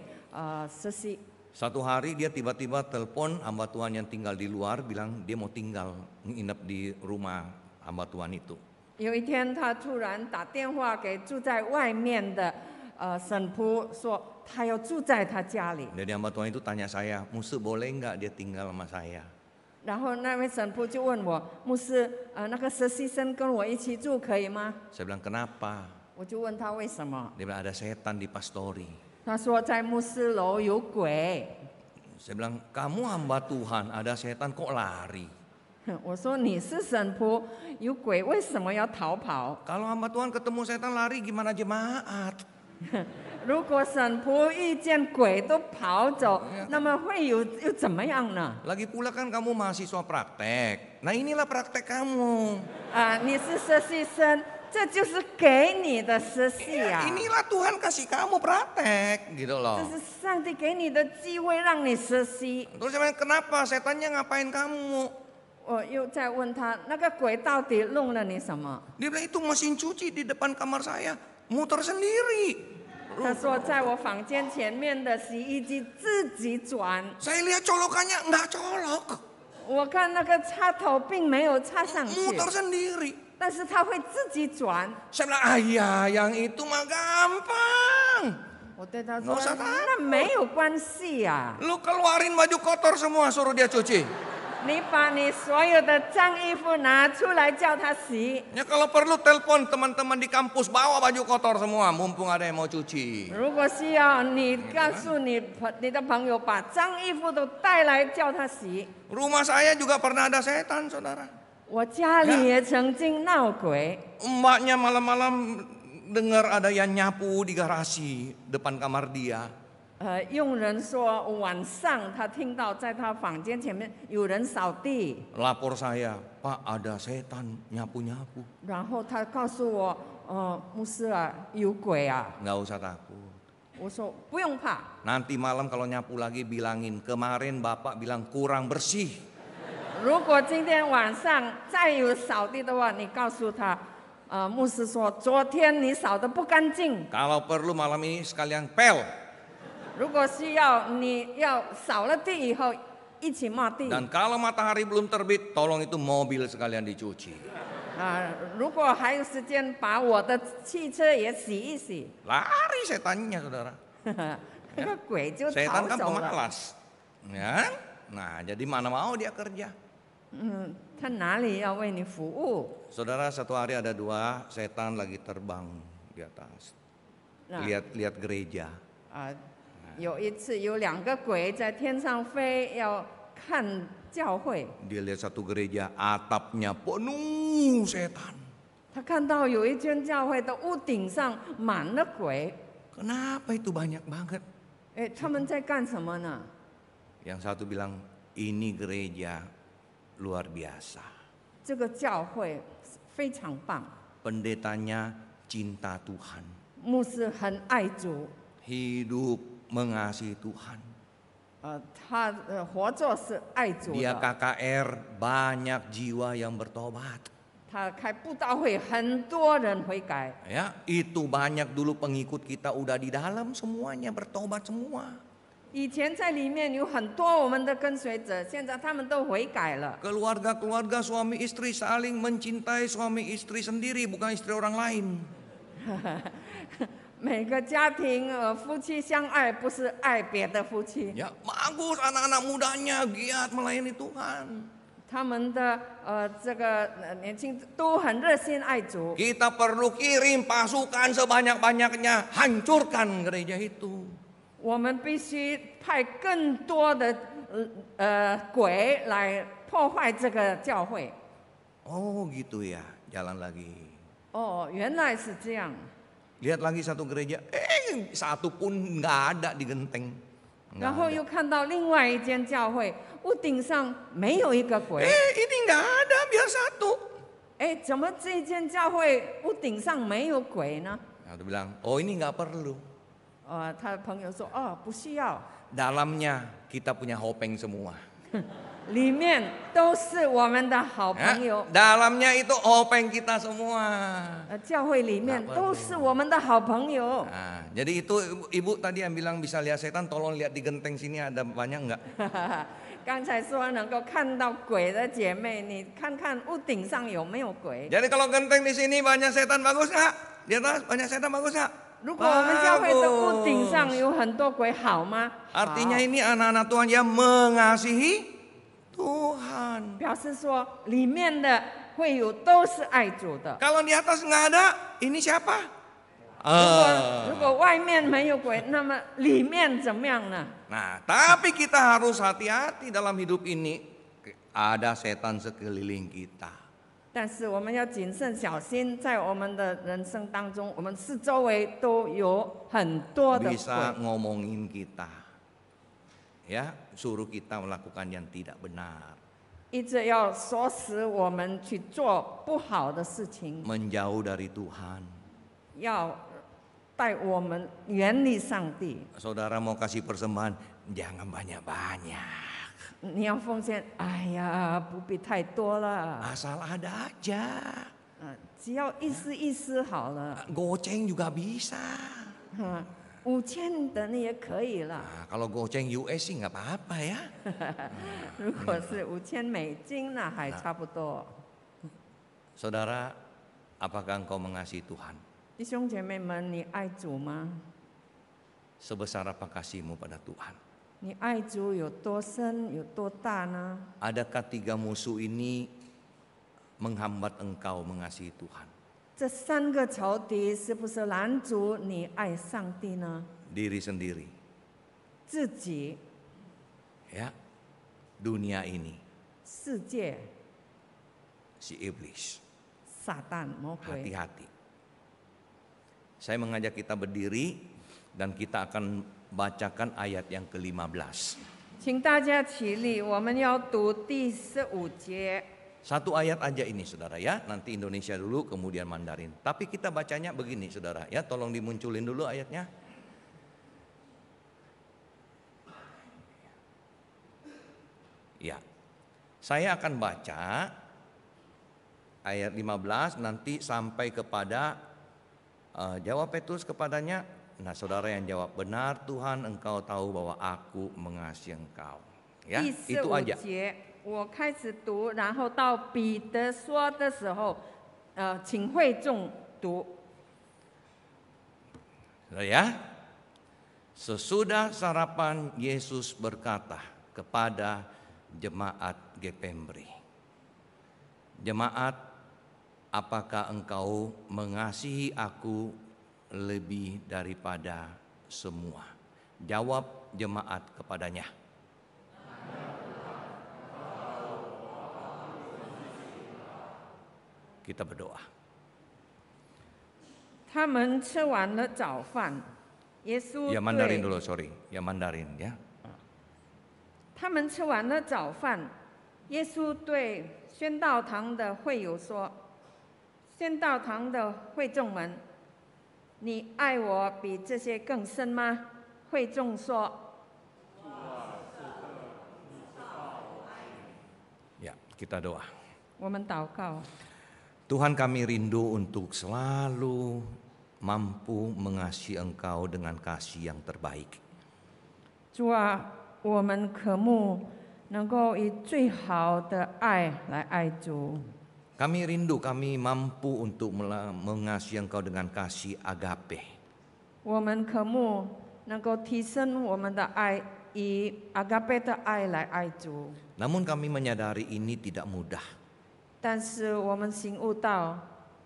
E: 实习，
D: satu hari dia tiba-tiba telepon hamba Tuhan yang tinggal di luar, bilang dia mau tinggal nginep di rumah hamba Tuhan itu.
E: 有一天他突然打电话给住在外面的神仆，说他要住在他家里。
D: Jadi hamba Tuhan itu tanya saya, Musuh boleh nggak dia tinggal sama saya?
E: 然后那位神父就问我，牧师，那个实习生跟我一起住可以吗？
D: Saya bilang kenapa?
E: 我就问他为什么，
D: Dia bilang ada setan di Pastori.
E: 他说在牧师楼有鬼。
D: Saya bilang kamu hamba Tuhan, ada setan kok lari?
E: 我说你是神仆，有鬼为什么要逃跑？
D: Kalau hamba Tuhan ketemu setan lari gimana jemaat?
E: 如果神仆遇见鬼都跑走，那么会又怎么样呢？
D: Lagi pula kan kamu mahasiswa praktek. Nah inilah praktek kamu.
E: 你是实习生，这就是给你的实习啊，
D: Inilah Tuhan kasih kamu praktek gitu
E: 这
D: loh.
E: 是上帝给你的机会让你实习。
D: Terus saya bilang kenapa setannya ngapain kamu?
E: 我又在问他，那个鬼到底弄了你什么？
D: Dia bilang itu mesin cuci di depan kamar saya muter sendiri.
E: 他说在我房间前面的洗衣机自己转，
D: Saya lihat colokannya nggak colok,
E: 我看那个插头并没有插上去，
D: muter sendiri.
E: 但是它会自己转。
D: Saya bilang ayah yang itu mah gampang.
E: 我对他
D: Nggak
E: 说
D: usah，takut
E: 那没有关系呀、
D: Lu keluarin baju kotor semua suruh dia cuci.
E: 你把你所有的脏衣服拿出来叫他洗。
D: Ya kalau perlu telepon teman-teman di kampus bawa baju kotor semua, mumpung ada yang mau cuci.
E: 如果需要，你告诉你的朋友把脏衣服都带来叫他洗。
D: Rumah saya juga pernah ada setan, saudara.
E: 我家里也曾经闹鬼，
D: Emaknya malam-malam dengar ada yang nyapu di garasi depan kamar dia.
E: 佣人说晚上他听到在他房间前面有人扫地，
D: Lapor saya, Pak ada setan nyapu-nyapu.
E: 然后他告诉我，牧师啊，有鬼啊。
D: Nggak usah takut.
E: 我说不用怕，
D: Nanti malam kalau nyapu lagi bilangin, kemarin Bapak bilang kurang bersih.
E: 如果今天晚上再有扫地的话，你告诉他，牧师说昨天你扫得不干净，
D: Kalau perlu malam ini sekalian pel.
E: 如果需要你要扫了地以后一起抹地。
D: Dan kalau matahari belum terbit, tolong itu mobil sekalian dicuci.
E: 如果还有时间，把我的汽车也洗一洗。
D: Lari setannya, saudara.
E: 那个鬼就逃
D: Setan kan
E: 走了。
D: pemalas, ya. Nah, jadi mana mau dia kerja?
E: 他哪里要为你服务？
D: Saudara, satu hari ada 2 setan lagi terbang di atas.
E: 那
D: Lihat gereja.
E: 有一次有2个鬼在天上飞，要看教会。
D: Dia lihat satu gereja, atapnya penuh setan.
E: 他看到有一间教会的屋顶上满了鬼，
D: Kenapa itu banyak banget?
E: 他们在干什么呢？
D: Yang satu bilang, ini gereja luar biasa.
E: 这个教会非常棒，
D: Pendetanya cinta Tuhan.
E: 牧师很爱主，
D: Hidup mengasihi Tuhan.
E: 他活着是爱主
D: Dia
E: 的。
D: KKR, banyak jiwa yang bertobat.
E: 他开布道会，很多人悔改。
D: Ya, itu banyak dulu pengikut kita udah di dalam semuanya bertobat semua.
E: 以前在里面有很多我们的跟随者，现在他们都悔改了。
D: Keluarga-keluarga suami istri saling mencintai suami istri sendiri, bukan istri orang lain.
E: 每个家庭夫妻相爱，不是爱别的夫妻。
D: Ya, bagus anak-anak mudanya giat melayani Tuhan.
E: 他们的这个年轻都很热心爱主。
D: Kita perlu kirim pasukan sebanyak-banyaknya, hancurkan gereja itu.
E: 我们必须派更多的鬼来破坏这个教会。
D: Oh gitu ya, jalan lagi.
E: 哦，原来是这样。
D: Lihat lagi satu gereja, satu pun nggak ada di genteng. Nggak
E: 然后
D: ada.
E: 又看到另外一间教会，屋顶上没有一个鬼。
D: Ini nggak ada, biar satu.
E: 怎么这一间教会屋顶上没有鬼呢？
D: Nah, dia bilang, oh ini nggak perlu.
E: 他的朋友说，不需要，
D: Dalamnya kita punya hopeng semua.
E: 里面都是我们的好
D: Ya,
E: 朋友。
D: dalamnya itu hopeng kita semua.
E: 教会里面都是我们的好朋友。
D: Nah, jadi itu ibu tadi yang bilang bisa lihat setan, tolong lihat di genteng sini ada banyak nggak?
E: 刚才说能够看到鬼的姐妹，你看看屋顶上有没有鬼？
D: Jadi kalau genteng di sini banyak setan bagus nggak? Di atas banyak setan bagus nggak?
E: 如果我们教会的屋顶上有很多鬼，好吗？
D: Artinya
E: 好
D: ini anak-anak Tuhan yang mengasihi Tuhan.
E: 表示说里面的会友都是爱主的。
D: Kalau di atas nggak ada, ini siapa?
E: 如果外面没有鬼，那么里面怎么样呢？
D: Nah, tapi kita harus hati-hati dalam hidup ini. Ada setan sekeliling kita.
E: 但是我们要谨慎小心，在我们的人生当中，我们四周围都有很多的
D: Bisa
E: 鬼，
D: ngomongin kita. Ya, suruh kita melakukan yang tidak benar.
E: 一直要唆使我们去做不好的事情，
D: Menjauh dari Tuhan.
E: 要带我们远离上帝。
D: Saudara mau kasih persembahan, jangan banyak-banyak.
E: 你要奉献，哎呀，不必太多了，
D: Asal ada aja.
E: 只要意思意思好了。
D: Goceng juga bisa.
E: 5000的那也可以了。
D: Nah, kalau goceng US sih nggak apa-apa ya.
E: 如果是5000美金，那还差不多。
D: Saudara, apakah engkau mengasihi Tuhan?
E: 弟兄姐妹们，你爱主吗？
D: Sebesar apa kasihmu pada Tuhan?
E: 你爱主有多深，有多大呢？
D: Adakah 3 musuh ini menghambat engkau mengasihi Tuhan?
E: 这3个仇敌是不是拦阻你爱上帝呢？
D: Diri sendiri,
E: 自己、
D: ya, dunia ini,
E: 世界、
D: si iblis.
E: 撒旦、魔鬼。
D: Hati-hati. Saya mengajak kita berdiri dan kita akan bacakan ayat yang ke-15.
E: 请大家起立，我们要读第15节。
D: Satu ayat aja ini saudara ya, nanti Indonesia dulu kemudian Mandarin. Tapi kita bacanya begini saudara ya, tolong dimunculin dulu ayatnya. Ya, saya akan baca ayat 15 nanti sampai kepada jawab Petrus kepadanya. Nah saudara yang jawab, benar Tuhan engkau tahu bahwa aku mengasihi engkau. Ya,
E: 第
D: itu
E: 15
D: aja.
E: 节，我开始读，然后到彼得说的时候，请会众读。
D: Ya. Sesudah sarapan Yesus berkata kepada jemaat Gepemri, "Jemaat, apakah engkau mengasihi aku lebih daripada semua?" Jawab jemaat kepadanya. Kita berdoa.
E: 他们吃完了早饭，耶稣
D: Ya Mandarin
E: 对
D: dulu, sorry. Ya Mandarin ya.
E: 他们吃完了早饭，耶稣对宣道堂的会友说：“宣道堂的会众们，你爱我比这些更深吗？”会众说
D: Ya, kita doa.
E: 我们祷告，
D: Tuhan, kami rindu untuk selalu mampu mengasihi Engkau dengan kasih yang terbaik.
E: 主啊，我们渴慕能够以最好的爱来爱主。
D: Kami rindu, kami mampu untuk mengasihi Engkau dengan kasih agape.
E: 我们渴慕能够提升我们的爱，以阿嘎贝的爱来爱主。
D: Namun kami menyadari ini tidak mudah.
E: 但是我们醒悟到，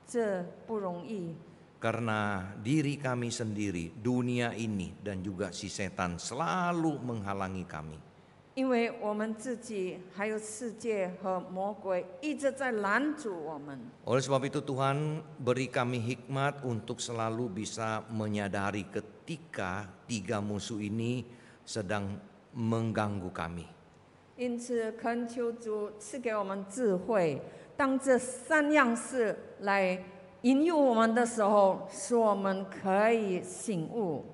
E: 这不容易，
D: Karena diri kami sendiri, dunia ini dan juga si setan selalu menghalangi kami.
E: 因为我们自己还有世界和魔鬼一直在拦阻我们。
D: Oleh sebab itu Tuhan beri kami hikmat untuk selalu bisa menyadari ketika tiga musuh ini sedang mengganggu kami.
E: 因此，恳求主赐给我们智慧，当这三样事来引诱我们的时候，使我们可以醒悟。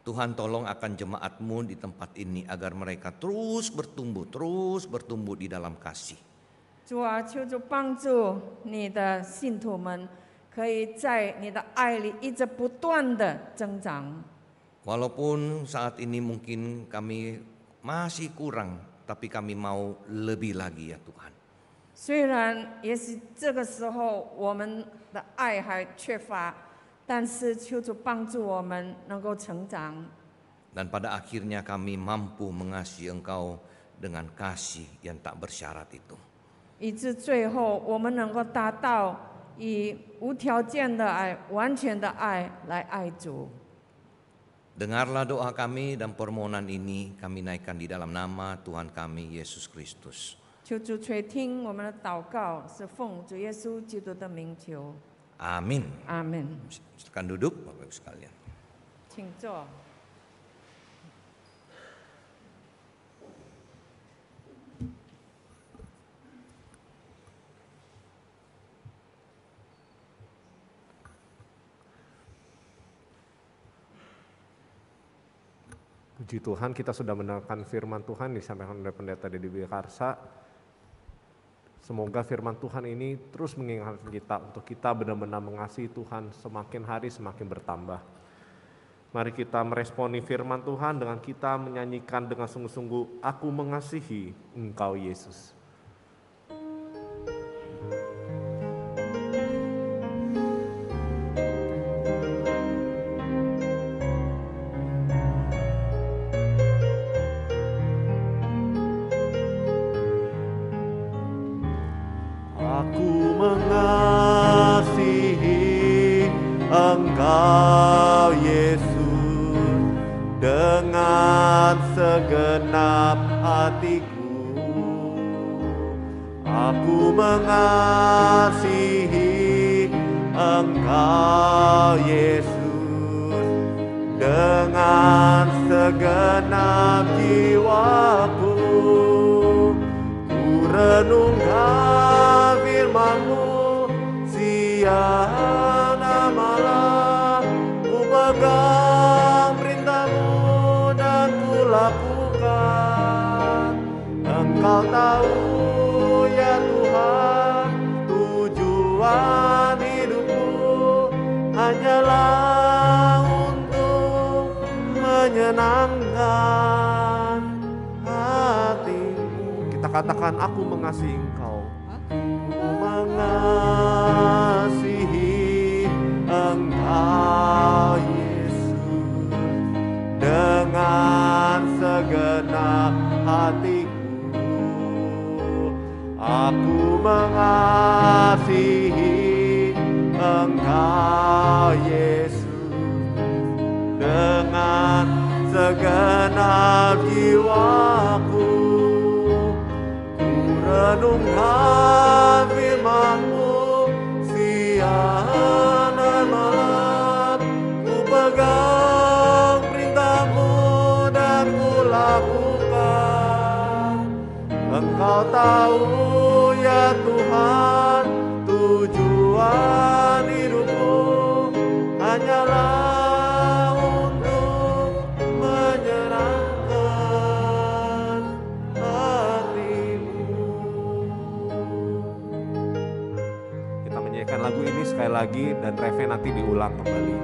D: Tuhan tolong akan jemaat-Mu di tempat ini agar mereka terus bertumbuh di dalam kasih.
E: 主啊，求主帮助你的信徒们，可以在你的爱里一直不断的增长。
D: Walaupun saat ini mungkin kami masih kurang, tapi kami mau lebih lagi ya Tuhan.
E: 虽然也许这个时候我们的爱还缺乏，但是求主帮助我们能够成长。
D: Dan pada akhirnya kami mampu mengasihi Engkau dengan kasih yang tak bersyarat itu.
E: 以致最后我们能够达到以无条件的爱、完全的爱来爱主。
D: Dengarlah doa kami dan permohonan ini kami naikkan di dalam nama Tuhan kami Yesus Kristus.
E: 求主垂听我们的祷告，是奉主耶稣基督的名求。
D: Amin.
E: 阿门。
D: Silakan duduk Bapak Ibu sekalian.
E: 请坐。
A: Puji Tuhan, kita sudah mendengarkan firman Tuhan disampaikan oleh Pendeta Dedi Karsa. Semoga firman Tuhan ini terus mengingatkan kita untuk kita benar-benar mengasihi Tuhan, semakin hari semakin bertambah. Mari kita meresponi firman Tuhan dengan kita menyanyikan dengan sungguh-sungguh, "Aku mengasihi Engkau Yesus." Aku mengasihi Engkau Yesus dengan segenap hatiku. Aku mengasihi Engkau Yesus dengan segenap jiwaku. Ku renungkan firman-Mu siang dan malam, ku pegang perintah-Mu dan ku lakukan. Engkau tahu ya Tuhan, tujuan hidupku hanyalah untuk menyenangkan Katakan, aku mengasihi Engkau.
B: Aku
A: Mengasihi Engkau Yesus dengan segenap hatiku. Aku mengasihi Engkau Yesus dengan segenap jiwaku. Renungkan firman-Mu siang dan malam, ku pegang perintah-Mu dan ku lakukan. Engkau tahu ya Tuhan, tujuan hidupku hanyalah untuk menyerahkan hatimu. Kita menyanyikan lagu ini sekali lagi dan refnya nanti diulang kembali.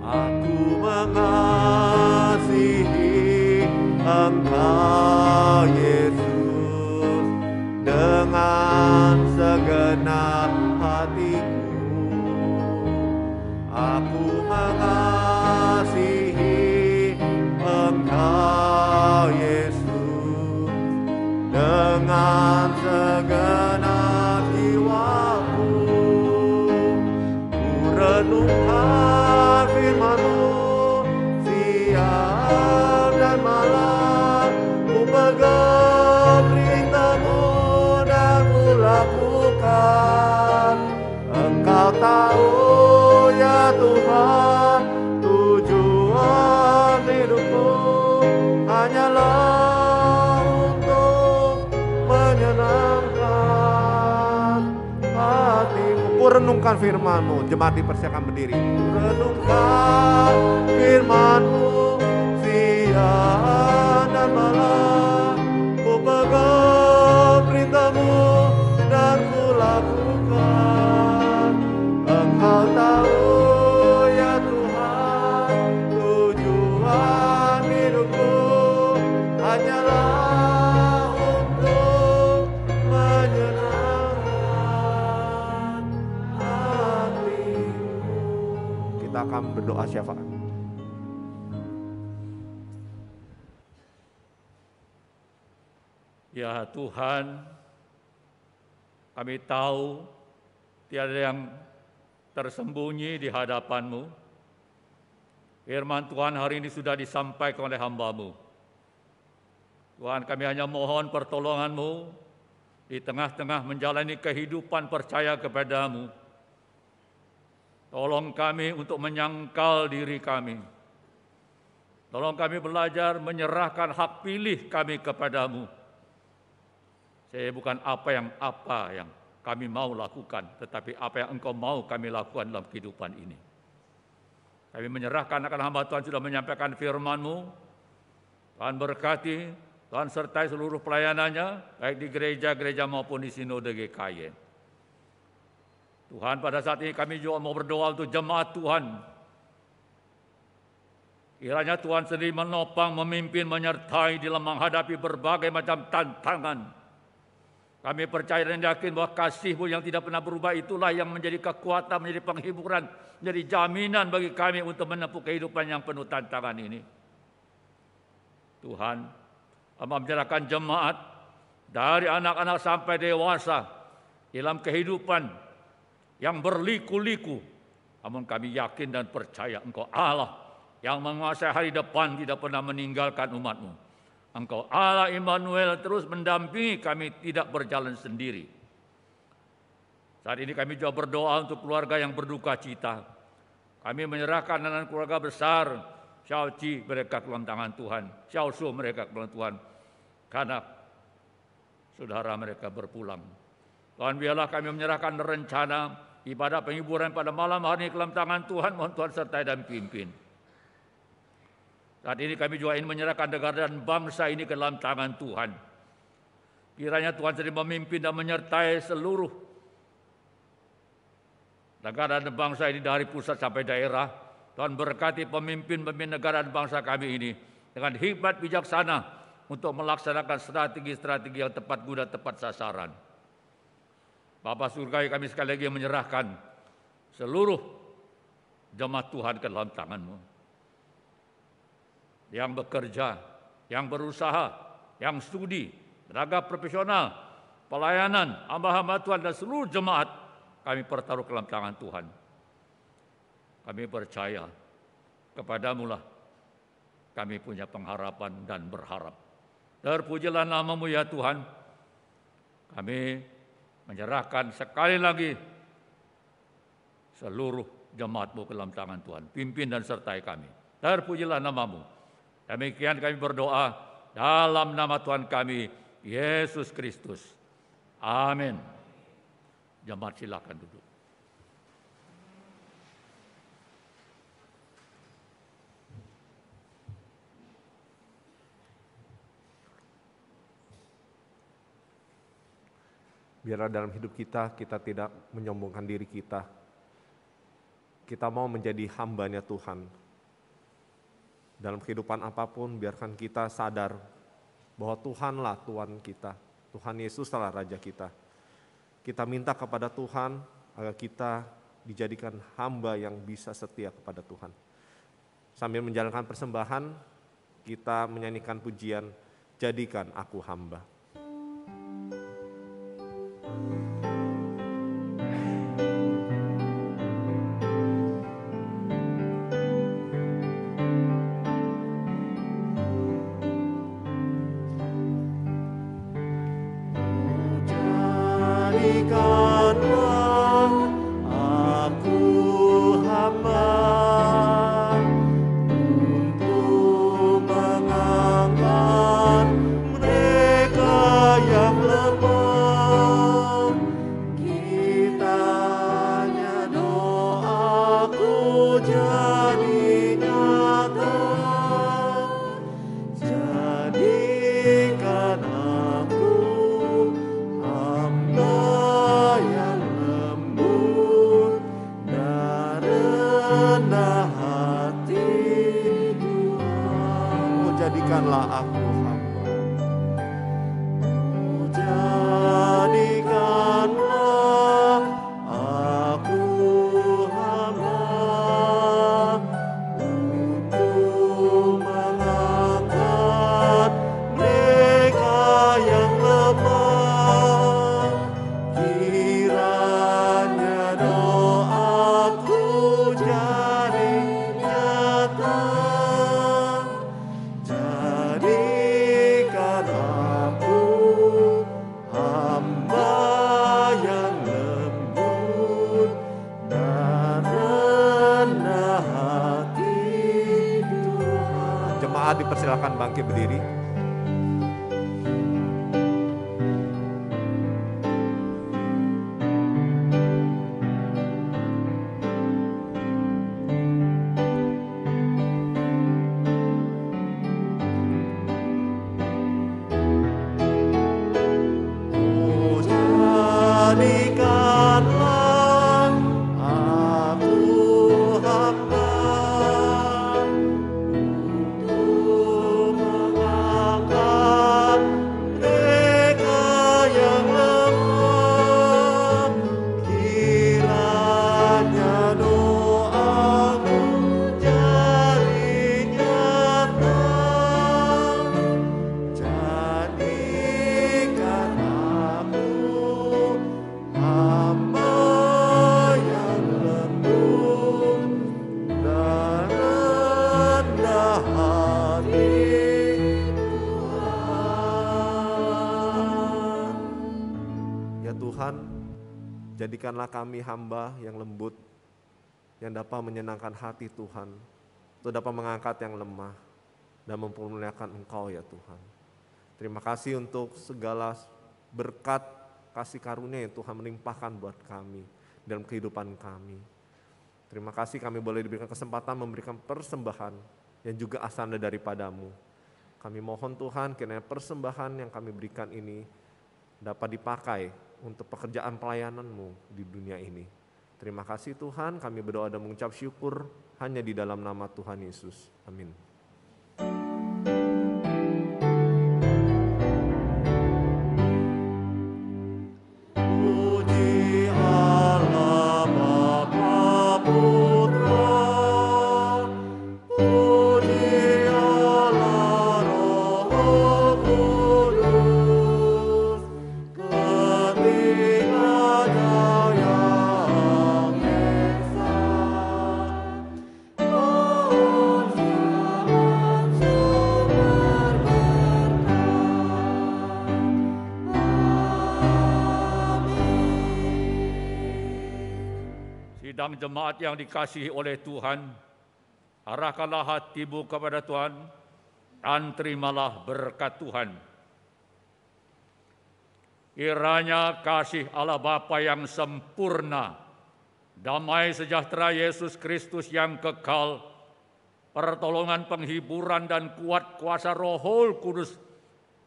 A: Aku mengasihi Engkau Yesus dengan segenap hatiku. Aku mengasihi Engkau Yesus dengan segenap jiwaku. Ku renungkan firman-Mu siang dan malam, ku pegang perintah-Mu dan ku lakukan. Engkau tahu ya Tuhan, tujuan hidupku hanyalah untuk menyenangkan hatimu. Ku renungkan firman-Mu, jemaat dipersilakan berdiri. Renungkan firman-Mu siang dan malam, ku pegang perintah-Mu dan ku lakukan. Engkau tahu ya Tuhan, tujuan hidupku hanyalah untuk menyenangkan hatimu. Kita akan berdoa syafaat.
F: Ya Tuhan, kami tahu tiada yang tersembunyi di hadapan-Mu. Firman Tuhan hari ini sudah disampaikan oleh hamba-Mu. Tuhan, kami hanya mohon pertolongan-Mu di tengah-tengah menjalani kehidupan percaya kepada-Mu. Tolong kami untuk menyangkal diri kami. Tolong kami belajar menyerahkan hak pilih kami kepada-Mu. Saya bukan apa yang kami mau lakukan, tetapi apa yang Engkau mau kami lakukan dalam kehidupan ini. Kami menyerahkan akan hamba Tuhan sudah menyampaikan firman-Mu. Tuhan berkati, Tuhan sertai seluruh pelayanannya, baik di gereja-gereja maupun di sinode GKY. Tuhan, pada saat ini kami juga mau berdoa untuk jemaat Tuhan. Kiranya Tuhan sendiri menopang, memimpin, menyertai dalam menghadapi berbagai macam tantangan. Kami percaya dan yakin bahwa kasih-Mu yang tidak pernah berubah itulah yang menjadi kekuatan, menjadi penghiburan, menjadi jaminan bagi kami untuk menempuh kehidupan yang penuh tantangan ini. Tuhan, Hamba menyerahkan jemaat dari anak-anak sampai dewasa dalam kehidupan yang berliku-liku. Namun kami yakin dan percaya Engkau Allah yang menguasai hari depan, tidak pernah meninggalkan umat-Mu. Engkau Allah Immanuel terus mendampingi kami tidak berjalan sendiri. Saat ini kami juga berdoa untuk keluarga yang berduka cita. Kami menyerahkan anak keluarga besar, Xiao Chi mereka ke dalam tangan Tuhan, Xiao Su mereka ke dalam Tuhan, karena saudara mereka berpulang. Tuhan, biarlah kami menyerahkan rencana ibadah penghiburan pada malam hari ini ke dalam tangan Tuhan, mohon Tuhan sertai dan pimpin. Saat ini kami juga ingin menyerahkan negara dan bangsa ini ke dalam tangan Tuhan. Kiranya Tuhan sendiri memimpin dan menyertai seluruh negara dan bangsa ini dari pusat sampai daerah. Tuhan berkati pemimpin-pemimpin negara dan bangsa kami ini dengan hikmat bijaksana untuk melaksanakan strategi-strategi yang tepat guna, tepat sasaran. Bapa surgawi, kami sekali lagi menyerahkan seluruh jemaat Tuhan ke dalam tangan-Mu. Yang bekerja, yang berusaha, yang studi, tenaga profesional, pelayanan, hamba-hamba Tuhan dan seluruh jemaat kami pertaruh ke dalam tangan Tuhan. Kami percaya kepada-Mu lah kami punya pengharapan dan berharap. Terpujilah nama-Mu ya Tuhan. Kami menyerahkan sekali lagi seluruh jemaat-Mu ke dalam tangan Tuhan. Pimpin dan sertai kami. Terpujilah nama-Mu. Demikian kami berdoa dalam nama Tuhan kami, Yesus Kristus. Amin. Jemaat silakan duduk.
A: Biarlah dalam hidup kita tidak menyombongkan diri kita. Kita mau menjadi hamba-Nya Tuhan. Dalam kehidupan apapun, biarkan kita sadar bahwa Tuhanlah Tuhan kita. Tuhan Yesuslah Raja kita. Kita minta kepada Tuhan agar kita dijadikan hamba yang bisa setia kepada Tuhan. Sambil menjalankan persembahan, kita menyanyikan pujian, Jadikan Aku Hamba. Dipersilakan bangkit berdiri. Jadikanlah kami hamba yang lembut, yang dapat menyenangkan hati Tuhan, untuk dapat mengangkat yang lemah, dan mempermuliakan Engkau ya Tuhan. Terima kasih untuk segala berkat kasih karunia yang Tuhan melimpahkan buat kami, dalam kehidupan kami. Terima kasih kami boleh diberikan kesempatan memberikan persembahan, yang juga asal daripada-Mu. Kami mohon Tuhan, kiranya persembahan yang kami berikan ini dapat dipakai untuk pekerjaan pelayanan-Mu di dunia ini. Terima kasih Tuhan, kami berdoa dan mengucap syukur hanya di dalam nama Tuhan Yesus. Amin.
F: Sidang jemaat yang dikasihi oleh Tuhan, arahkanlah hatimu kepada Tuhan dan terimalah berkat Tuhan. Kiranya kasih Allah Bapa yang sempurna, damai sejahtera Yesus Kristus yang kekal, pertolongan penghiburan dan kuat kuasa Roh Kudus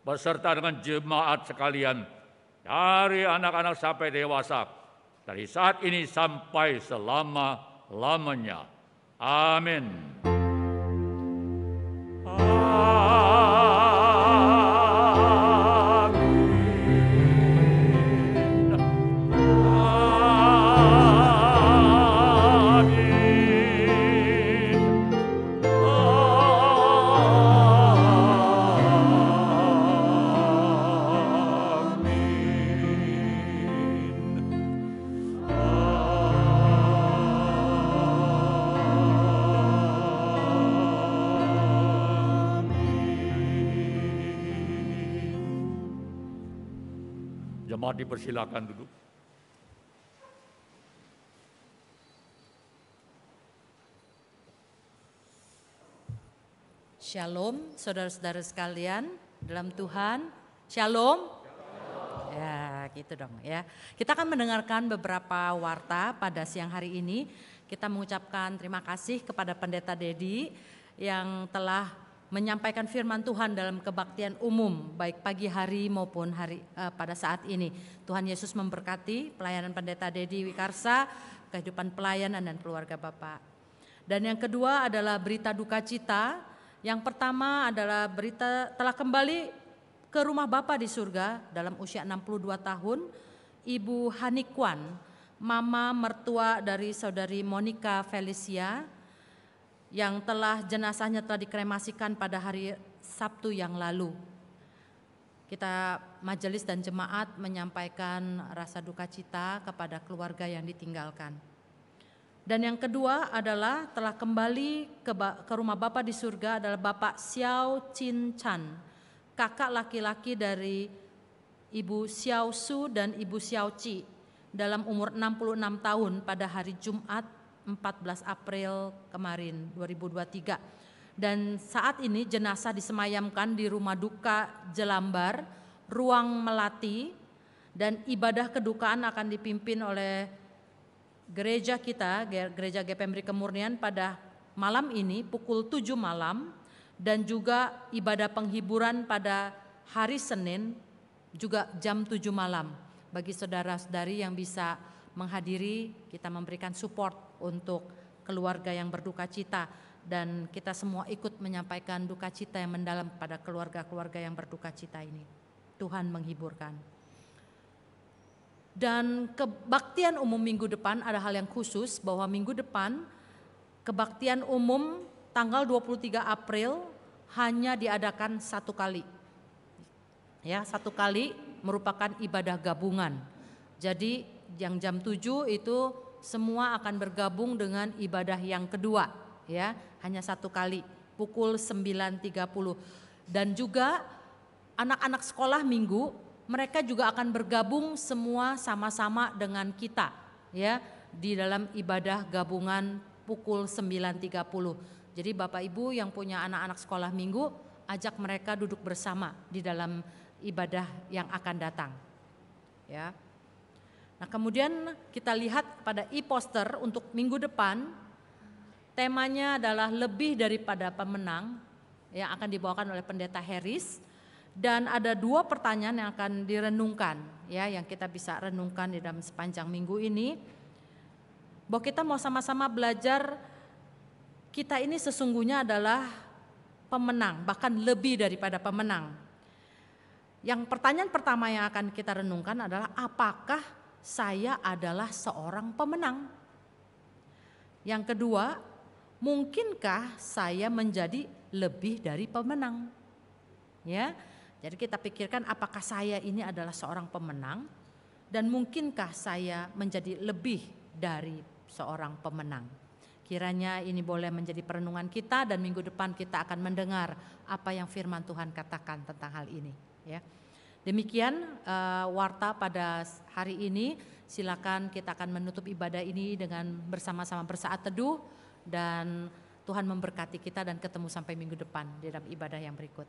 F: beserta dengan jemaat sekalian, dari anak-anak sampai dewasa, dari saat ini sampai selama-lamanya. Amin. Jemaat dipersilakan duduk.
G: Shalom, saudara-saudara sekalian dalam Tuhan. Shalom. Ya, gitu dong ya. Kita akan mendengarkan beberapa warta pada siang hari ini. Kita mengucapkan terima kasih kepada Pendeta Dedi yang telah menyampaikan firman Tuhan dalam kebaktian umum baik pagi hari maupun pada saat ini. Tuhan Yesus memberkati pelayanan Pendeta Dedi Wikarsa, kehidupan pelayanan dan keluarga Bapak. Dan yang kedua adalah berita duka cita. Yang pertama adalah berita telah kembali ke rumah Bapa di surga dalam usia 62 tahun, Ibu Hanikwan, mama mertua dari saudari Monica Felicia, yang jenazahnya telah dikremasikan pada hari Sabtu yang lalu. Kita majelis dan jemaat menyampaikan rasa duka cita kepada keluarga yang ditinggalkan. Dan yang kedua adalah telah kembali ke rumah Bapa di surga adalah Bapak Xiao Chin Chan, kakak laki-laki dari Ibu Xiao Su dan Ibu Xiao Chi dalam umur 66 tahun pada hari Jumat 14 April kemarin 2023. Dan saat ini jenazah disemayamkan di Rumah Duka Jelambar, Ruang Melati, dan ibadah kedukaan akan dipimpin oleh gereja kita, Gereja GPMRI Kemurnian pada malam ini pukul 7 malam, dan juga ibadah penghiburan pada hari Senin juga jam 7 malam. Bagi saudara-saudari yang bisa menghadiri, kita memberikan support untuk keluarga yang berduka cita, dan kita semua ikut menyampaikan duka cita yang mendalam pada keluarga-keluarga yang berduka cita ini. Tuhan menghiburkan. Dan kebaktian umum minggu depan ada hal yang khusus, bahwa minggu depan kebaktian umum tanggal 23 April hanya diadakan satu kali. Ya, satu kali merupakan ibadah gabungan. Jadi yang jam 7 itu semua akan bergabung dengan ibadah yang kedua, ya, hanya satu kali pukul 9.30. Dan juga anak-anak sekolah minggu mereka juga akan bergabung semua sama-sama dengan kita, ya, di dalam ibadah gabungan pukul 9.30. Jadi Bapak Ibu yang punya anak-anak sekolah minggu, ajak mereka duduk bersama di dalam ibadah yang akan datang, ya. Nah, kemudian kita lihat pada e-poster untuk minggu depan, temanya adalah lebih daripada pemenang, yang akan dibawakan oleh Pendeta Harris. Dan ada 2 pertanyaan yang akan direnungkan, ya, yang kita bisa renungkan di dalam sepanjang minggu ini. bahwa kita mau sama-sama belajar kita ini sesungguhnya adalah pemenang, bahkan lebih daripada pemenang. Yang pertanyaan pertama yang akan kita renungkan adalah apakah saya adalah seorang pemenang? Yang kedua, mungkinkah saya menjadi lebih dari pemenang? Ya, jadi kita pikirkan apakah saya ini adalah seorang pemenang dan mungkinkah saya menjadi lebih dari seorang pemenang. Kiranya ini boleh menjadi perenungan kita dan minggu depan kita akan mendengar apa yang firman Tuhan katakan tentang hal ini. Ya, demikian warta pada hari ini. Silakan kita akan menutup ibadah ini dengan bersama-sama bersaat teduh dan Tuhan memberkati kita dan ketemu sampai minggu depan di dalam ibadah yang berikut.